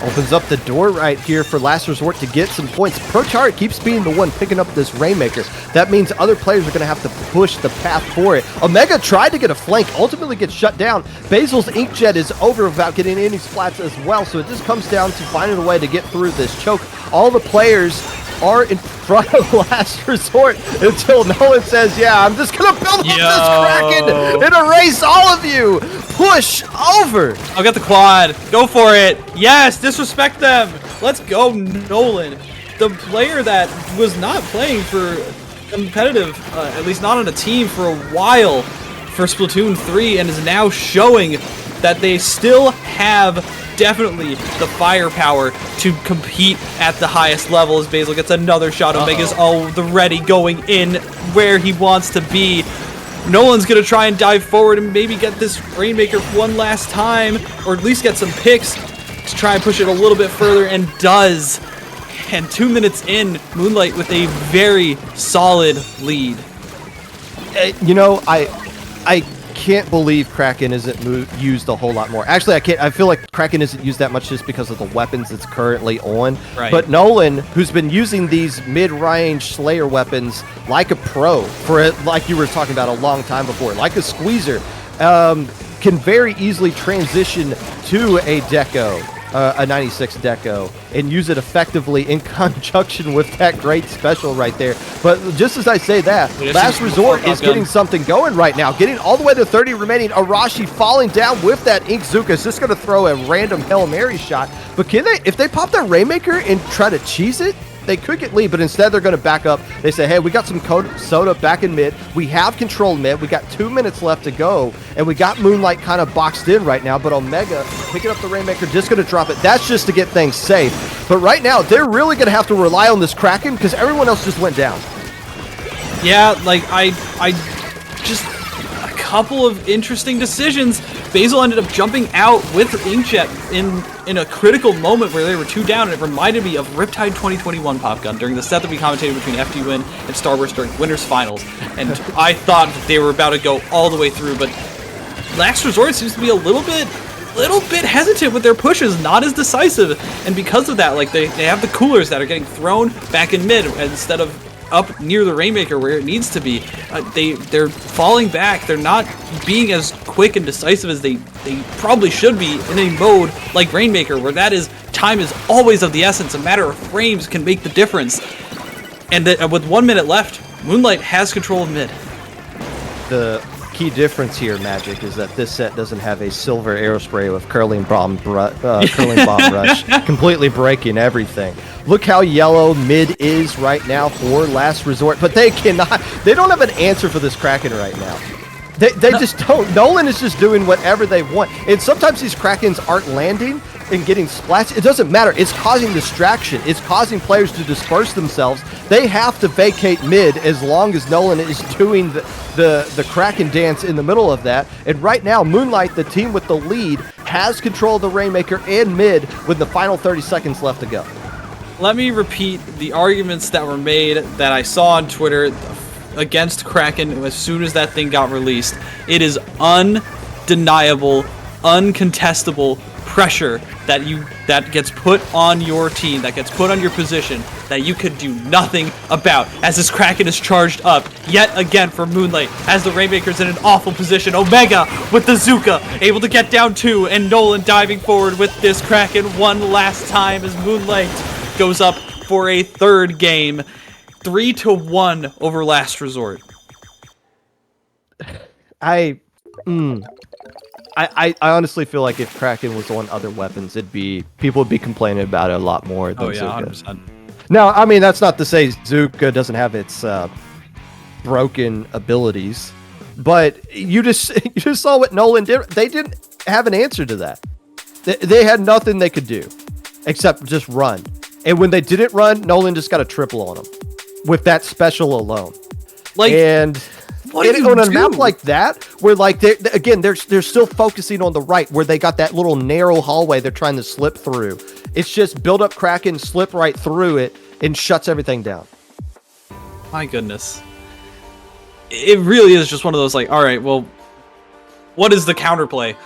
Opens up the door right here for Last Resort to get some points. ProChart keeps being the one picking up this Rainmaker. That means other players are going to have to push the path for it. Omega tried to get a flank, ultimately gets shut down. Basil's Inkjet is over without getting any splats as well, so it just comes down to finding a way to get through this choke. All the players are in front of Last Resort until Nolan says, yeah, I'm just going to build up this Kraken and erase all of you. Push over. I'll get the quad. Go for it. Yes, disrespect them. Let's go, Nolan. The player that was not playing for competitive, at least not on a team for a while for Splatoon 3, and is now showing that they still have definitely the firepower to compete at the highest level. As Basil gets another shot. Omega's already going in where he wants to be. Nolan's going to try and dive forward and maybe get this Rainmaker one last time, or at least get some picks to try and push it a little bit further, and does. And 2 minutes in, Moonlight with a very solid lead. You know, I can't believe Kraken isn't used a whole lot more. Actually, I feel like Kraken isn't used that much just because of the weapons it's currently on. Right. But Nolan, who's been using these mid-range Slayer weapons like a pro for it, like you were talking about a long time before, like a Squeezer, can very easily transition to a Deco. A 96 Deco, and use it effectively in conjunction with that great special right there. But just as I say that, Last Resort is getting something going right now, getting all the way to 30 remaining. Arashi falling down with that Inkzuka is just going to throw a random Hail Mary shot. But can they, if they pop that Rainmaker and try to cheese it, they could get lead, but instead they're going to back up. They say, hey, we got some Soda back in mid. We have control mid. We got 2 minutes left to go, and we got Moonlight kind of boxed in right now, but Omega picking up the Rainmaker, just going to drop it. That's just to get things safe. But right now, they're really going to have to rely on this Kraken because everyone else just went down. Yeah, like, I just, a couple of interesting decisions. Basil ended up jumping out with Inkjet in a critical moment where they were 2 down, and it reminded me of Riptide 2021 Pop Gun during the set that we commentated between FD Win and Starburst during Winners Finals. And I thought that they were about to go all the way through, but Last Resort seems to be a little bit hesitant with their pushes, not as decisive. And because of that, like, they have the coolers that are getting thrown back in mid instead of up near the Rainmaker where it needs to be. They're falling back. They're not being as quick and decisive as they probably should be in a mode like Rainmaker, where time is always of the essence. A matter of frames can make the difference. And with 1 minute left, Moonlight has control of mid. The key difference here, Magic, is that this set doesn't have a silver Aerospray with curling bomb rush, completely breaking everything. Look how yellow mid is right now for Last Resort, but they don't have an answer for this Kraken right now. They just don't. Nolan is just doing whatever they want, and sometimes these Krakens aren't landing and getting splats. It doesn't matter. It's causing distraction. It's causing players to disperse themselves. They have to vacate mid as long as Nolan is doing the Kraken dance in the middle of that. And right now, Moonlight, the team with the lead, has control of the Rainmaker and mid with the final 30 seconds left to go. Let me repeat the arguments that were made that I saw on Twitter against Kraken as soon as that thing got released. It is undeniable, uncontestable pressure that gets put on your team, that gets put on your position, that you could do nothing about. As this Kraken is charged up yet again for Moonlight, as the Rainmaker's in an awful position. Omega with the Zuka, able to get down 2, and Nolan diving forward with this Kraken one last time as Moonlight goes up for a third game. 3-1 over Last Resort. I honestly feel like if Kraken was on other weapons, people would be complaining about it a lot more than Zuka. 100%. Now, I mean, that's not to say Zuka doesn't have its broken abilities, but you just saw what Nolan did. They didn't have an answer to that. They had nothing they could do except just run. And when they didn't run, Nolan just got a triple on them with that special alone. And what do you on a do? map like that, where like they're still focusing on the right, where they got that little narrow hallway they're trying to slip through. It's just build up Kraken, slip right through it, and shuts everything down. My goodness. It really is just one of those like, all right, well, what is the counterplay?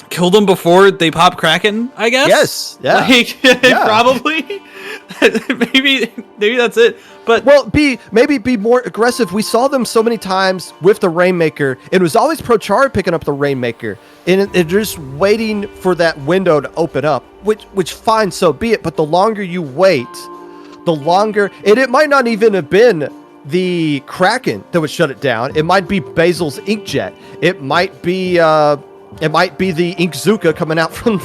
Kill them before they pop Kraken, I guess? Yes. Yeah. Like, Yeah. Probably. maybe that's it. But maybe be more aggressive. We saw them so many times with the Rainmaker. It was always Prochar picking up the Rainmaker, and it just waiting for that window to open up. Which fine, so be it. But the longer you wait, the longer, and it might not even have been the Kraken that would shut it down. It might be Basil's Inkjet. It might be the Ink Zuka coming out from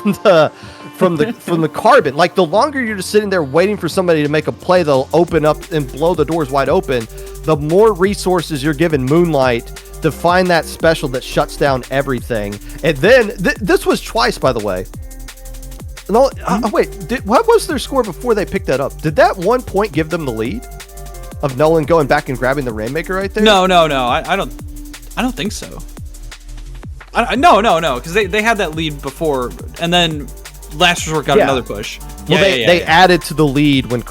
the carbon. Like, the longer you're just sitting there waiting for somebody to make a play, they'll open up and blow the doors wide open. The more resources you're giving Moonlight to find that special that shuts down everything. And then this was twice, by the way. No, wait. What was their score before they picked that up? Did that 1 point give them the lead of Nolan going back and grabbing the Rainmaker right there? No. I don't think so. No, because they had that lead before, and then Last Resort got another push. Well, they added to the lead when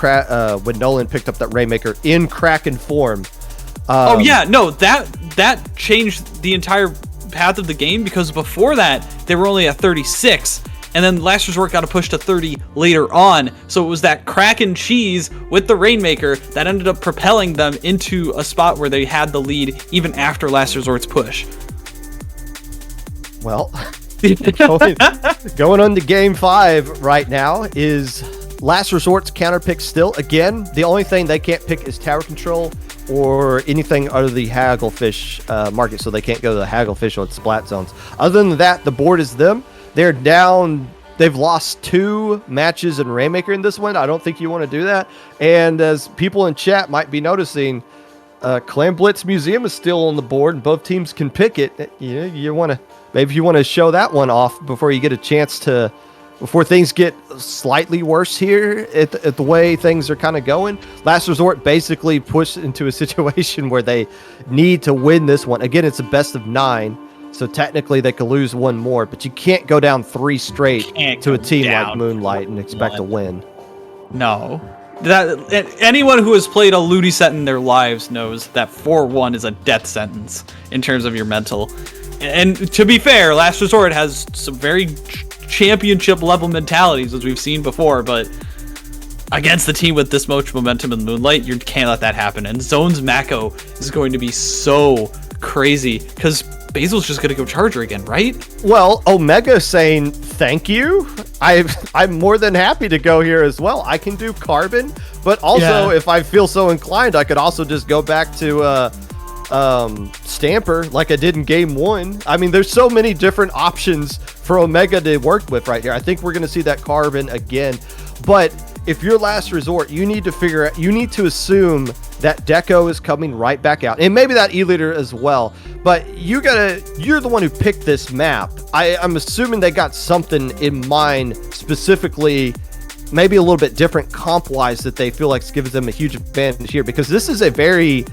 Nolan picked up that Rainmaker in Kraken form. That changed the entire path of the game, because before that they were only at 36, and then Last Resort got a push to 30 later on. So it was that Kraken cheese with the Rainmaker that ended up propelling them into a spot where they had the lead even after Last Resort's push. Well, going on to Game 5 right now is Last Resort's counterpick still. Again, the only thing they can't pick is tower control or anything out of the Hagglefish market, so they can't go to the Hagglefish or Splat Zones. Other than that, the board is them. They're down. They've lost 2 matches in Rainmaker in this one. I don't think you want to do that. And as people in chat might be noticing, Clan Blitz Museum is still on the board, and both teams can pick it. You want to... Maybe you want to show that one off before you get a chance to, before things get slightly worse here at the way things are kind of going. Last Resort basically pushed into a situation where they need to win this one. Again, it's a best of 9, so technically they could lose one more, but you can't go down 3 straight to a team like Moonlight and expect to win. No. Anyone who has played a Ludi set in their lives knows that 4-1 is a death sentence in terms of your mental. And to be fair, Last Resort has some very championship level mentalities, as we've seen before, but against the team with this much momentum in Moonlight, you can't let that happen. And Zone's Mako is going to be so crazy, because Basil's just going to go Charger again, right? Well, Omega saying thank you. I'm more than happy to go here as well. I can do Carbon, but also if I feel so inclined, I could also just go back to Stamper like I did in Game 1. I mean, there's so many different options for Omega to work with right here. I think we're going to see that Carbon again. But if you're Last Resort, you need to assume that Deco is coming right back out, and maybe that E-Leader as well. But you're the one who picked this map. I'm assuming they got something in mind specifically, maybe a little bit different comp-wise, that they feel like gives them a huge advantage here, because this is a very...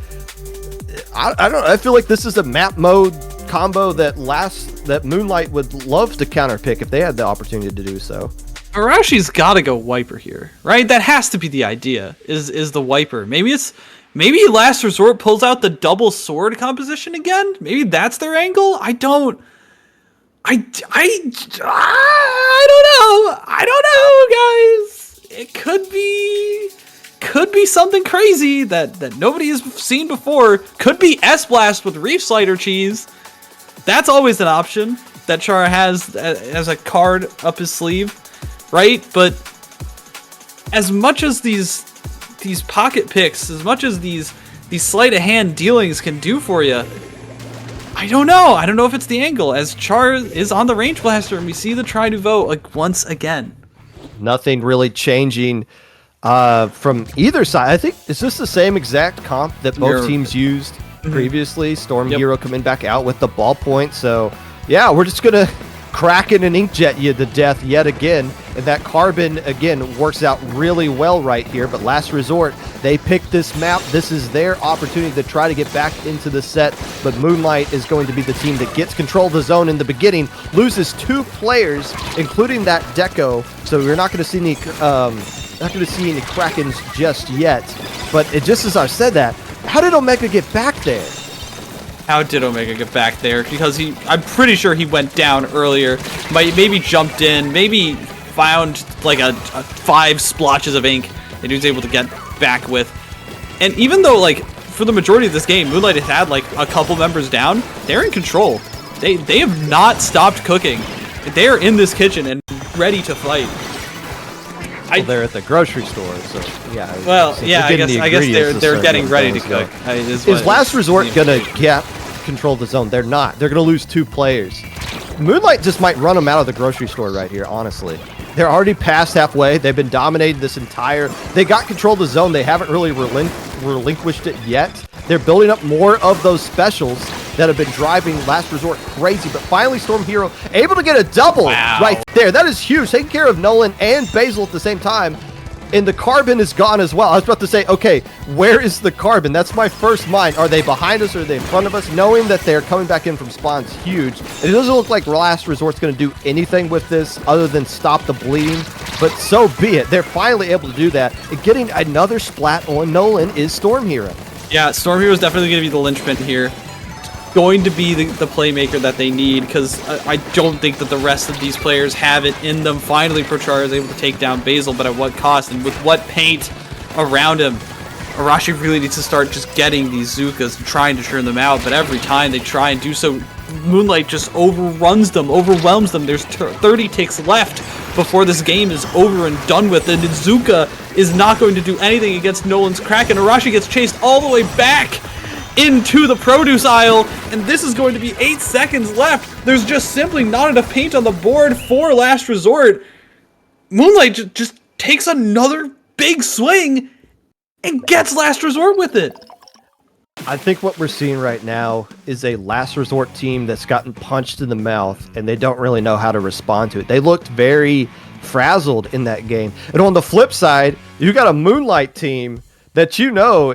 I don't know. I feel like this is a map mode combo that Moonlight would love to counterpick if they had the opportunity to do so. Arashi's got to go Wiper here, right? That has to be the idea. Is the Wiper? Maybe Last Resort pulls out the double sword composition again. Maybe that's their angle. I don't I don't know, guys. It could be something crazy that nobody has seen before. Could be S-Blast with Reef Slider cheese. That's always an option that Chara has as a card up his sleeve, right? But as much as these pocket picks, as much as these sleight of hand dealings can do for you, I don't know. I don't know if it's the angle, as Char is on the Range Blaster, and we see the try to vote like once again. Nothing really changing from either side. I think, is this the same exact comp that both teams used previously? Storm Hero coming back out with the ballpoint. So, yeah, we're just going to Kraken and Inkjet you to death yet again. And that Carbon, again, works out really well right here. But Last Resort, they picked this map. This is their opportunity to try to get back into the set. But Moonlight is going to be the team that gets control of the zone in the beginning. Loses 2 players, including that Deco. So we're not going to see any Krakens just yet. But just as I said that, how did Omega get back there? How did Omega get back there? Because I'm pretty sure he went down earlier. Maybe jumped in, maybe found like a 5 splotches of ink that he was able to get back with. And even though, like, for the majority of this game, Moonlight has had like a couple members down, they're in control. They have not stopped cooking. They're in this kitchen and ready to fight. Well, they're at the grocery store, so yeah. Well, yeah, I guess they're getting ready to cook. Is Last Resort gonna get control the zone? They're not. They're gonna lose 2 players. Moonlight just might run them out of the grocery store right here, honestly. They're already past halfway. They've been dominating this entire... They got control of the zone. They haven't really relinquished it yet. They're building up more of those specials that have been driving Last Resort crazy. But finally, Storm Hero able to get a double right there. That is huge. Taking care of Nolan and Basil at the same time. And the Carbon is gone as well. I was about to say, okay, where is the Carbon? That's my first mind. Are they behind us or are they in front of us? Knowing that they're coming back in from spawn is huge. It doesn't look like Last Resort's going to do anything with this other than stop the bleeding. But so be it. They're finally able to do that. And getting another splat on Nolan is Storm Hero. Yeah, Storm Hero is definitely going to be the linchpin here. Going to be the playmaker that they need, because I don't think that the rest of these players have it in them. Finally, Prochar is able to take down Basil, but at what cost and with what paint around him? Arashi really needs to start just getting these Zukas and trying to turn them out, but every time they try and do so, Moonlight just overruns them, overwhelms them. There's 30 ticks left before this game is over and done with, and Zuka is not going to do anything against Nolan's Kraken. Arashi gets chased all the way back into the produce aisle, and this is going to be 8 seconds left. There's just simply not enough paint on the board for Last Resort. Moonlight just takes another big swing and gets Last Resort with it. I think what we're seeing right now is a Last Resort team that's gotten punched in the mouth, and they don't really know how to respond to it. They looked very frazzled in that game. And on the flip side, you got a Moonlight team that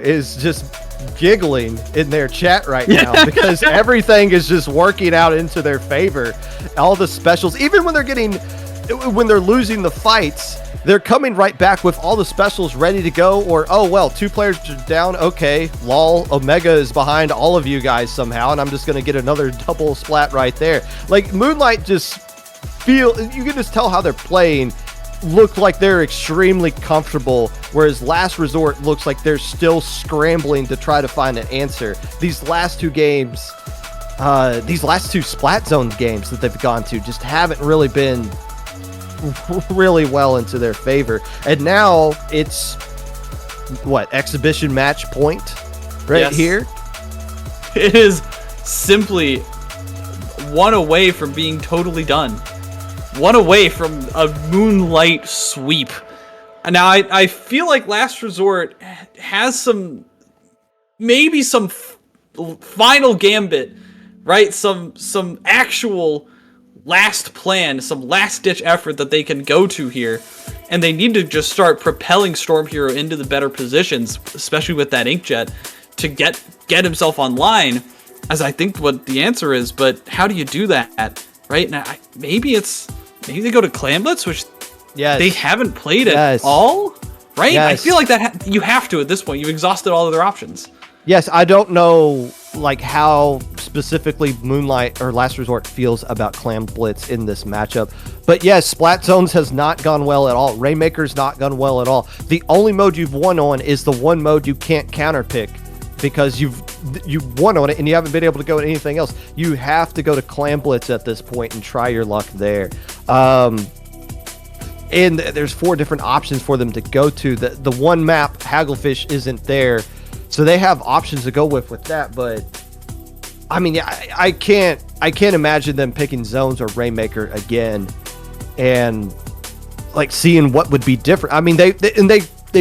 is just giggling in their chat right now because everything is just working out into their favor. All the specials, even when they're losing the fights, they're coming right back with all the specials ready to go. Or, oh, well, 2 players are down. Okay, lol, Omega is behind all of you guys somehow, and I'm just going to get another double splat right there. Like, Moonlight you can just tell how they're playing. Look like they're extremely comfortable, whereas Last Resort looks like they're still scrambling to try to find an answer. These last 2 games, these last 2 Splat Zone games that they've gone to just haven't really been really well into their favor. And now it's, exhibition match point right here? It is simply 1 away from being totally done. 1 away from a Moonlight sweep. Now, I feel like Last Resort has maybe some final gambit, right? Some actual last plan, some last-ditch effort that they can go to here. And they need to just start propelling Storm Hero into the better positions, especially with that Inkjet, to get himself online, as I think what the answer is. But how do you do that, right? Now, maybe they go to Clan Blitz, which they haven't played at all, right? Yes. I feel like that you have to at this point. You've exhausted all of their options. Yes, I don't know how specifically Moonlight or Last Resort feels about Clam Blitz in this matchup. But yes, Splat Zones has not gone well at all. Rainmaker's not gone well at all. The only mode you've won on is the one mode you can't counterpick because you won on it and you haven't been able to go to anything else. You have to go to Clam Blitz at this point and try your luck there. And there's 4 different options for them to go to. The one map, Hagglefish, isn't there. So they have options to go with that, but I mean, I can't imagine them picking Zones or Rainmaker again, and like seeing what would be different. I mean, they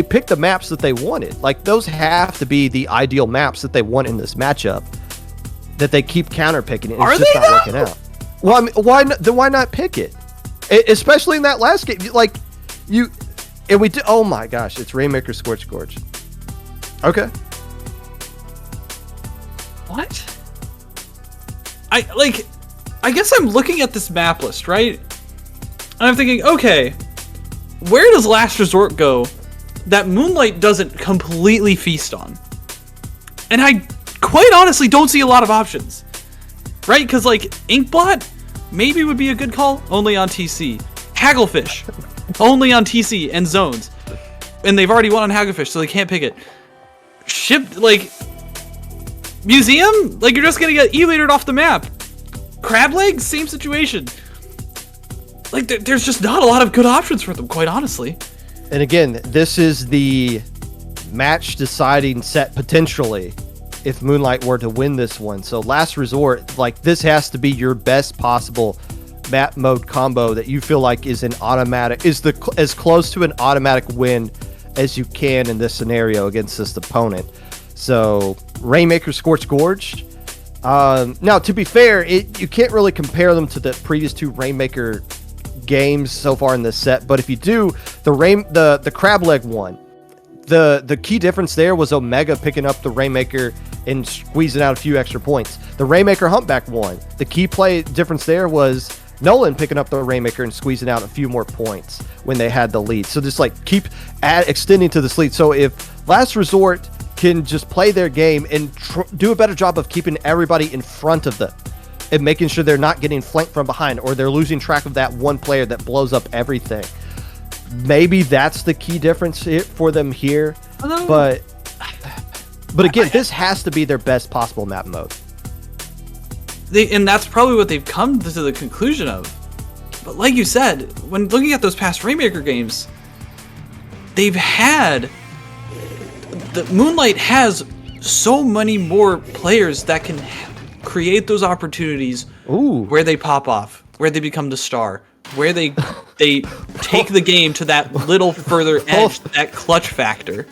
picked the maps that they wanted. Like those have to be the ideal maps that they want in this matchup. That they keep counterpicking it. It's just not working out. Well, I mean, why not pick it? Especially in that last game, like and we did. Oh my gosh, it's Rainmaker Scorch Gorge. Okay. What? I guess I'm looking at this map list, right? And I'm thinking, okay, where does Last Resort go that Moonlight doesn't completely feast on? And I quite honestly don't see a lot of options, right? Because like Inkblot maybe would be a good call, only on TC. Hagglefish, only on TC and Zones, and they've already won on Hagglefish, so they can't pick it. Museum, like you're just gonna get E-litered off the map. Crab Leg, same situation. Like there's just not a lot of good options for them, quite honestly. And again, this is the match deciding set potentially if Moonlight were to win this one. So Last Resort, like this has to be your best possible map mode combo that you feel like is an automatic, as close to an automatic win as you can in this scenario against this opponent. So Rainmaker Scorch Gorge. Now, to be fair, you can't really compare them to the previous 2 Rainmaker games so far in this set. But if you do, the Crab Leg one, the key difference there was Omega picking up the Rainmaker and squeezing out a few extra points. The Rainmaker Humpback one, the key play difference there was Nolan picking up the Rainmaker and squeezing out a few more points when they had the lead. So just like keep extending to this lead. So if Last Resort can just play their game and do a better job of keeping everybody in front of them and making sure they're not getting flanked from behind or they're losing track of that one player that blows up everything. Maybe that's the key difference for them here. But again, this has to be their best possible map mode. And that's probably what they've come to the conclusion of. But like you said, when looking at those past Rainmaker games, they've had... The Moonlight has so many more players that can create those opportunities. Ooh. Where they pop off, where they become the star, where they take the game to that little further edge, that clutch factor.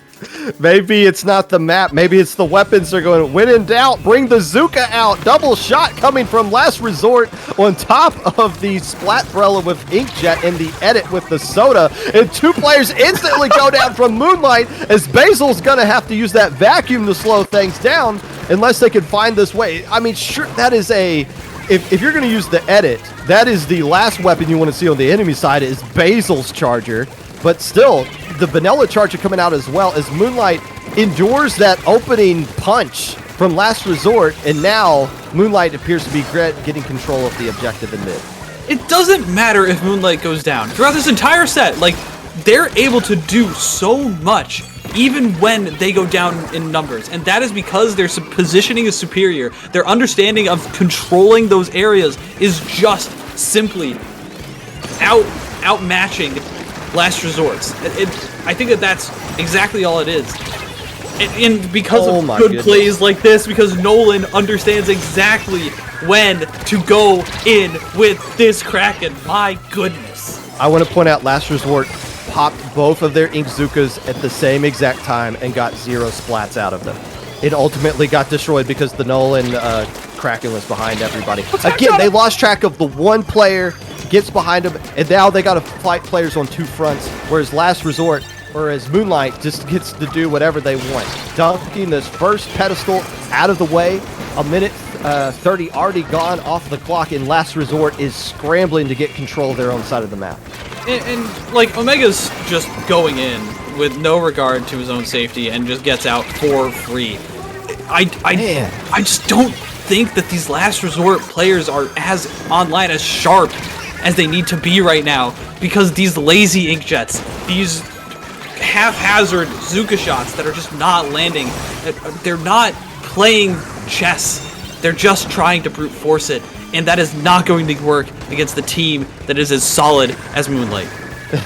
Maybe it's not the map. Maybe it's the weapons they're going, when in doubt, bring the Zuka out. Double shot coming from Last Resort on top of the Splatbrella with Inkjet and the edit with the soda. And 2 players instantly go down from Moonlight as Basil's going to have to use that vacuum to slow things down unless they can find this way. I mean, sure, that is a... If you're going to use the edit, that is the last weapon you want to see on the enemy side is Basil's Charger. But still, the vanilla Charger coming out as well as Moonlight endures that opening punch from Last Resort, and now Moonlight appears to be getting control of the objective in mid. It doesn't matter if Moonlight goes down. Throughout this entire set, like, they're able to do so much even when they go down in numbers, and that is because their positioning is superior. Their understanding of controlling those areas is just simply outmatching Last Resorts. I think that's exactly all it is. And because of good plays like this, because Nolan understands exactly when to go in with this Kraken. My goodness. I want to point out Last Resort popped both of their Inkzukas at the same exact time and got 0 splats out of them. It ultimately got destroyed because the Nolan Kraken was behind everybody. Again, they lost track of the one player, gets behind him, and now they got to fight players on 2 fronts, whereas Moonlight just gets to do whatever they want. Dunking this first pedestal out of the way, a minute 30 already gone off the clock, and Last Resort is scrambling to get control of their own side of the map. And like, Omega's just going in with no regard to his own safety and just gets out for free. I just don't think that these last resort players are as online, as sharp as they need to be right now, because these lazy inkjets, these haphazard Zuka shots that are just not landing, they're not playing chess. They're just trying to brute force it, and that is not going to work against the team that is as solid as Moonlight.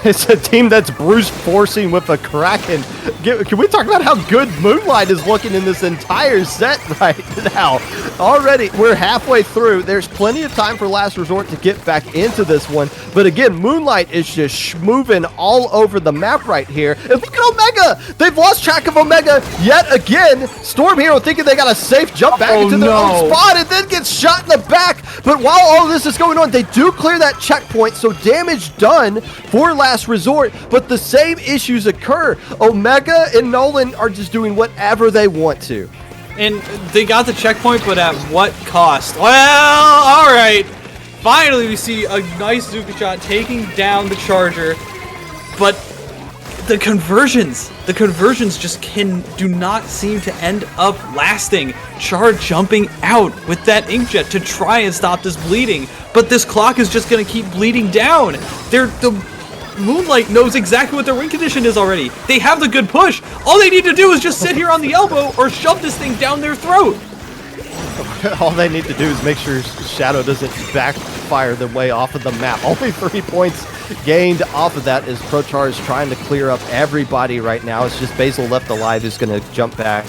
It's a team that's Bruce forcing with a Kraken. Can we talk about how good Moonlight is looking in this entire set right now? Already, we're halfway through. There's plenty of time for Last Resort to get back into this one. But again, Moonlight is just moving all over the map right here. And look at Omega! They've lost track of Omega yet again. Storm Hero thinking they got a safe jump back into their own spot and then gets shot in the back. But while all this is going on, they do clear that checkpoint, so damage done for Last Resort, but the same issues occur. Omega and Nolan are just doing whatever they want to. And they got the checkpoint, but at what cost? Well, alright. Finally, we see a nice Zuka shot taking down the Charger, but the conversions just do not seem to end up lasting. Char jumping out with that inkjet to try and stop this bleeding, but this clock is just going to keep bleeding down. The Moonlight knows exactly what their win condition is already. They have the good push. All they need to do is just sit here on the elbow or shove this thing down their throat. All they need to do is make sure Shadow doesn't backfire the way off of the map. Only 3 points gained off of that as ProChar is trying to clear up everybody right now. It's just Basil left alive who's going to jump back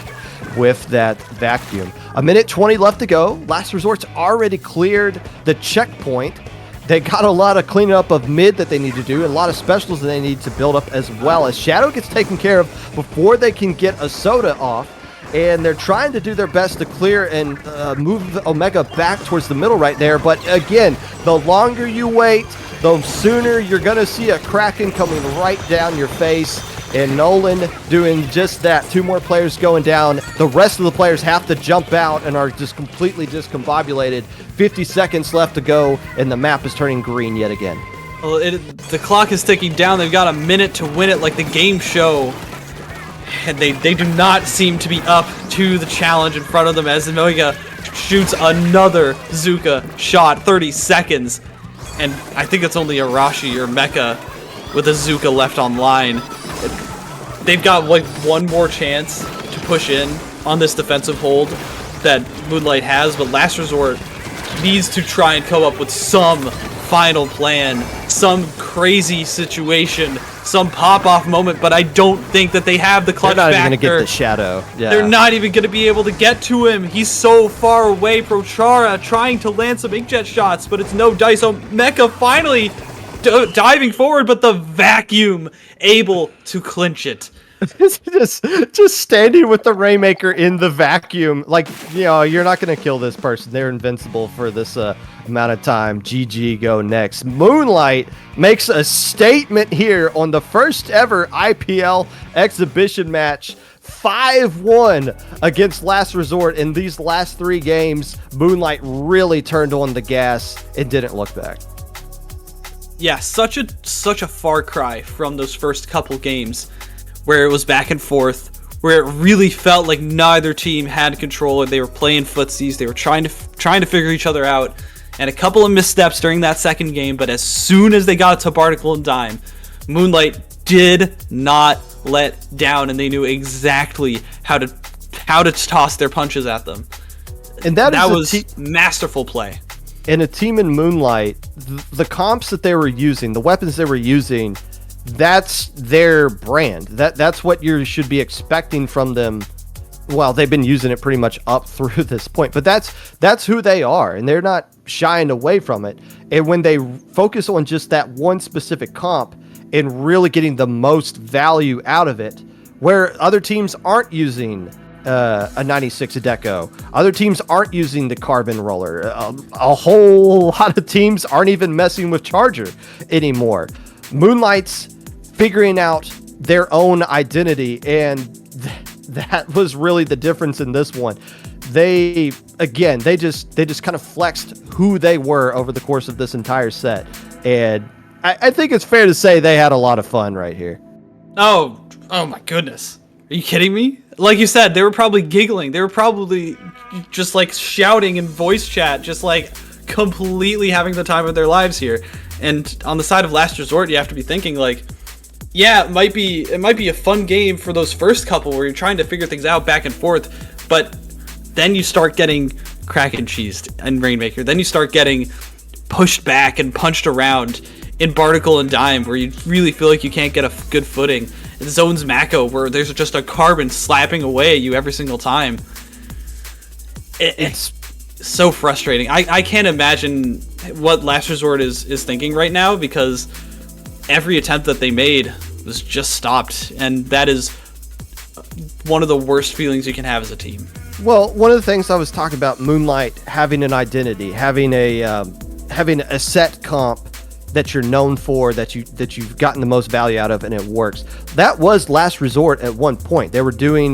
with that vacuum. 1:20 left to go. Last Resort's already cleared the checkpoint. They got a lot of cleanup of mid that they need to do, and a lot of specials that they need to build up as well, as Shadow gets taken care of before they can get a soda off. And they're trying to do their best to clear and move Omega back towards the middle right there. But again, the longer you wait, the sooner you're going to see a Kraken coming right down your face. And Nolan doing just that. 2 more players going down. The rest of the players have to jump out and are just completely discombobulated. 50 seconds left to go, and the map is turning green yet again. Well, the clock is ticking down. They've got a minute to win it like the game show. And they do not seem to be up to the challenge in front of them as Omega shoots another Zuka shot. 30 seconds. And I think it's only Arashi or Mecha with a Zuka left online. They've got like one more chance to push in on this defensive hold that Moonlight has, but Last Resort needs to try and come up with some final plan, some crazy situation, some pop-off moment, but I don't think that they have the clutch factor. They're not even going to get the Shadow. Yeah. They're not even going to be able to get to him. He's so far away. ProChara trying to land some inkjet shots, but it's no dice. So Mecha finally diving forward, but the vacuum able to clinch it. just standing with the Rainmaker in the vacuum, like, you know, you're not going to kill this person. They're invincible for this amount of time. GG, go next. Moonlight makes a statement here on the first ever IPL exhibition match. 5-1 against Last Resort. In these last 3 games, Moonlight really turned on the gas and didn't look back. Yeah, such a far cry from those first couple games where it was back and forth, where it really felt like neither team had control, and they were playing footsies. They were trying to figure each other out, and a couple of missteps during that second game. But as soon as they got to Barnacle and Dime, Moonlight did not let down, and they knew exactly how to toss their punches at them. And that was masterful play. And a team in Moonlight, the comps that they were using, the weapons they were using, that's their brand. That's what you should be expecting from them. Well, they've been using it pretty much up through this point, but that's who they are, and they're not shying away from it. And when they focus on just that one specific comp and really getting the most value out of it, where other teams aren't using a 96 Deco, other teams aren't using the carbon roller, a whole lot of teams aren't even messing with Charger anymore. Moonlight's figuring out their own identity, and that was really the difference in this one. They just kind of flexed who they were over the course of this entire set, and I think it's fair to say they had a lot of fun right here. Oh my goodness. Are you kidding me? Like you said, they were probably giggling. They were probably just like shouting in voice chat, just like completely having the time of their lives here. And on the side of Last Resort, you have to be thinking like, yeah, it might be a fun game for those first couple where you're trying to figure things out back and forth, but then you start getting crack and cheesed in Rainmaker. Then you start getting pushed back and punched around in Barnacle and Dime, where you really feel like you can't get a good footing. In Zones Mako, where there's just a carbon slapping away at you every single time. It's so frustrating. I can't imagine what Last Resort is thinking right now, because every attempt that they made was just stopped, and that is one of the worst feelings you can have as a team. Well, one of the things I was talking about, Moonlight having an identity, having a set comp that you're known for, that you've gotten the most value out of, and it works. That was Last Resort at one point. They were doing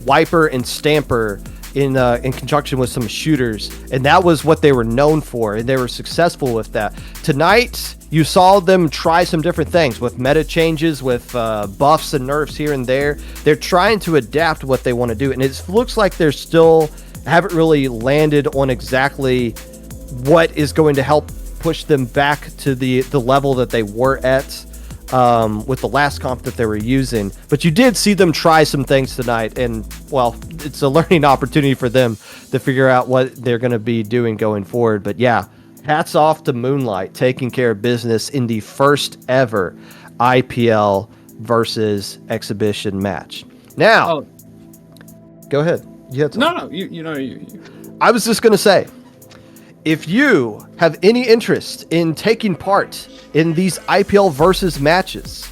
Wiper and Stamper in conjunction with some shooters, and that was what they were known for, and they were successful with that. Tonight, you saw them try some different things with meta changes, with buffs and nerfs here and there. They're trying to adapt what they want to do, and it looks like they're still haven't really landed on exactly what is going to help push them back to the level that they were at with the last comp that they were using. But you did see them try some things tonight, and well, it's a learning opportunity for them to figure out what they're going to be doing going forward. But yeah, hats off to Moonlight taking care of business in the first ever IPL versus exhibition match. Now, go ahead. I was just going to say, if you have any interest in taking part in these IPL versus matches,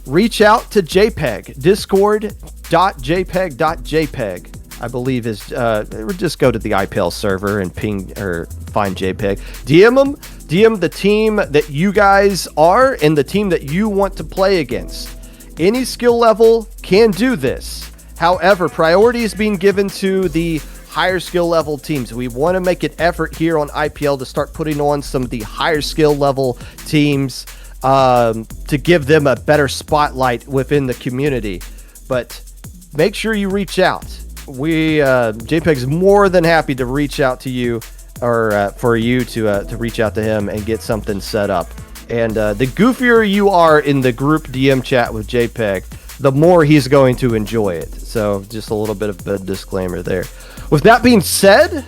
reach out to JPEG, discord.jpeg.jpg, I believe is, or just go to the IPL server and ping or find JPEG. DM the team that you guys are and the team that you want to play against. Any skill level can do this. However, priority is being given to the higher skill level teams. We want to make an effort here on IPL to start putting on some of the higher skill level teams to give them a better spotlight within the community. But make sure you reach out. JPEG's more than happy to reach out to you, or for you to reach out to him and get something set up. And the goofier you are in the group DM chat with JPEG, the more he's going to enjoy it. So just a little bit of a disclaimer there. With that being said,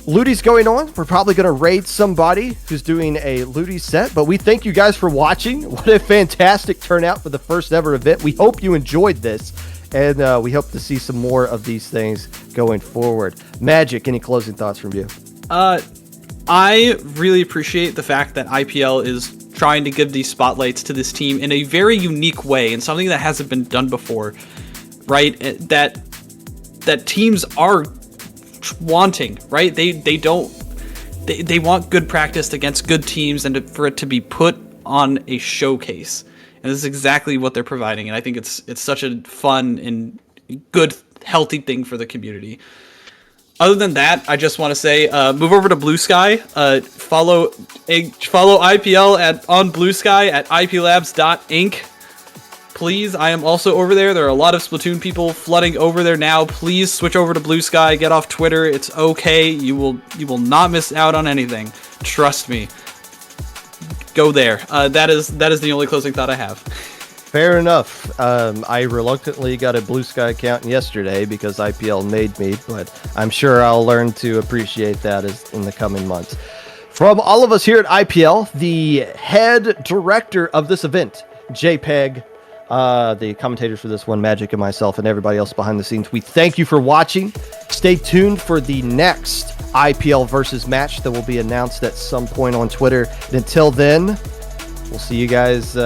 Looty's going on. We're probably going to raid somebody who's doing a Looty set, but we thank you guys for watching. What a fantastic turnout for the first ever event. We hope you enjoyed this, and we hope to see some more of these things going forward. Magic, any closing thoughts from you? I really appreciate the fact that IPL is trying to give these spotlights to this team in a very unique way, and something that hasn't been done before, right? That teams are wanting, right? They want good practice against good teams, and for it to be put on a showcase. And this is exactly what they're providing, and I think it's such a fun and good, healthy thing for the community. Other than that, I just want to say, move over to Blue Sky. Follow IPL on Blue Sky at iplabs.inc. Please, I am also over there. There are a lot of Splatoon people flooding over there now. Please switch over to Blue Sky. Get off Twitter. It's okay. You will not miss out on anything. Trust me. Go there. That is the only closing thought I have. Fair enough. I reluctantly got a Blue Sky account yesterday because IPL made me, but I'm sure I'll learn to appreciate that in the coming months. From all of us here at IPL, the head director of this event, JPEG, the commentators for this one, Magic and myself, and everybody else behind the scenes, we thank you for watching. Stay tuned for the next IPL versus match that will be announced at some point on Twitter. And until then, we'll see you guys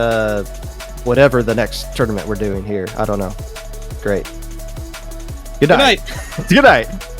whatever the next tournament we're doing here. I don't know. Great. Good night. Good night. Good night.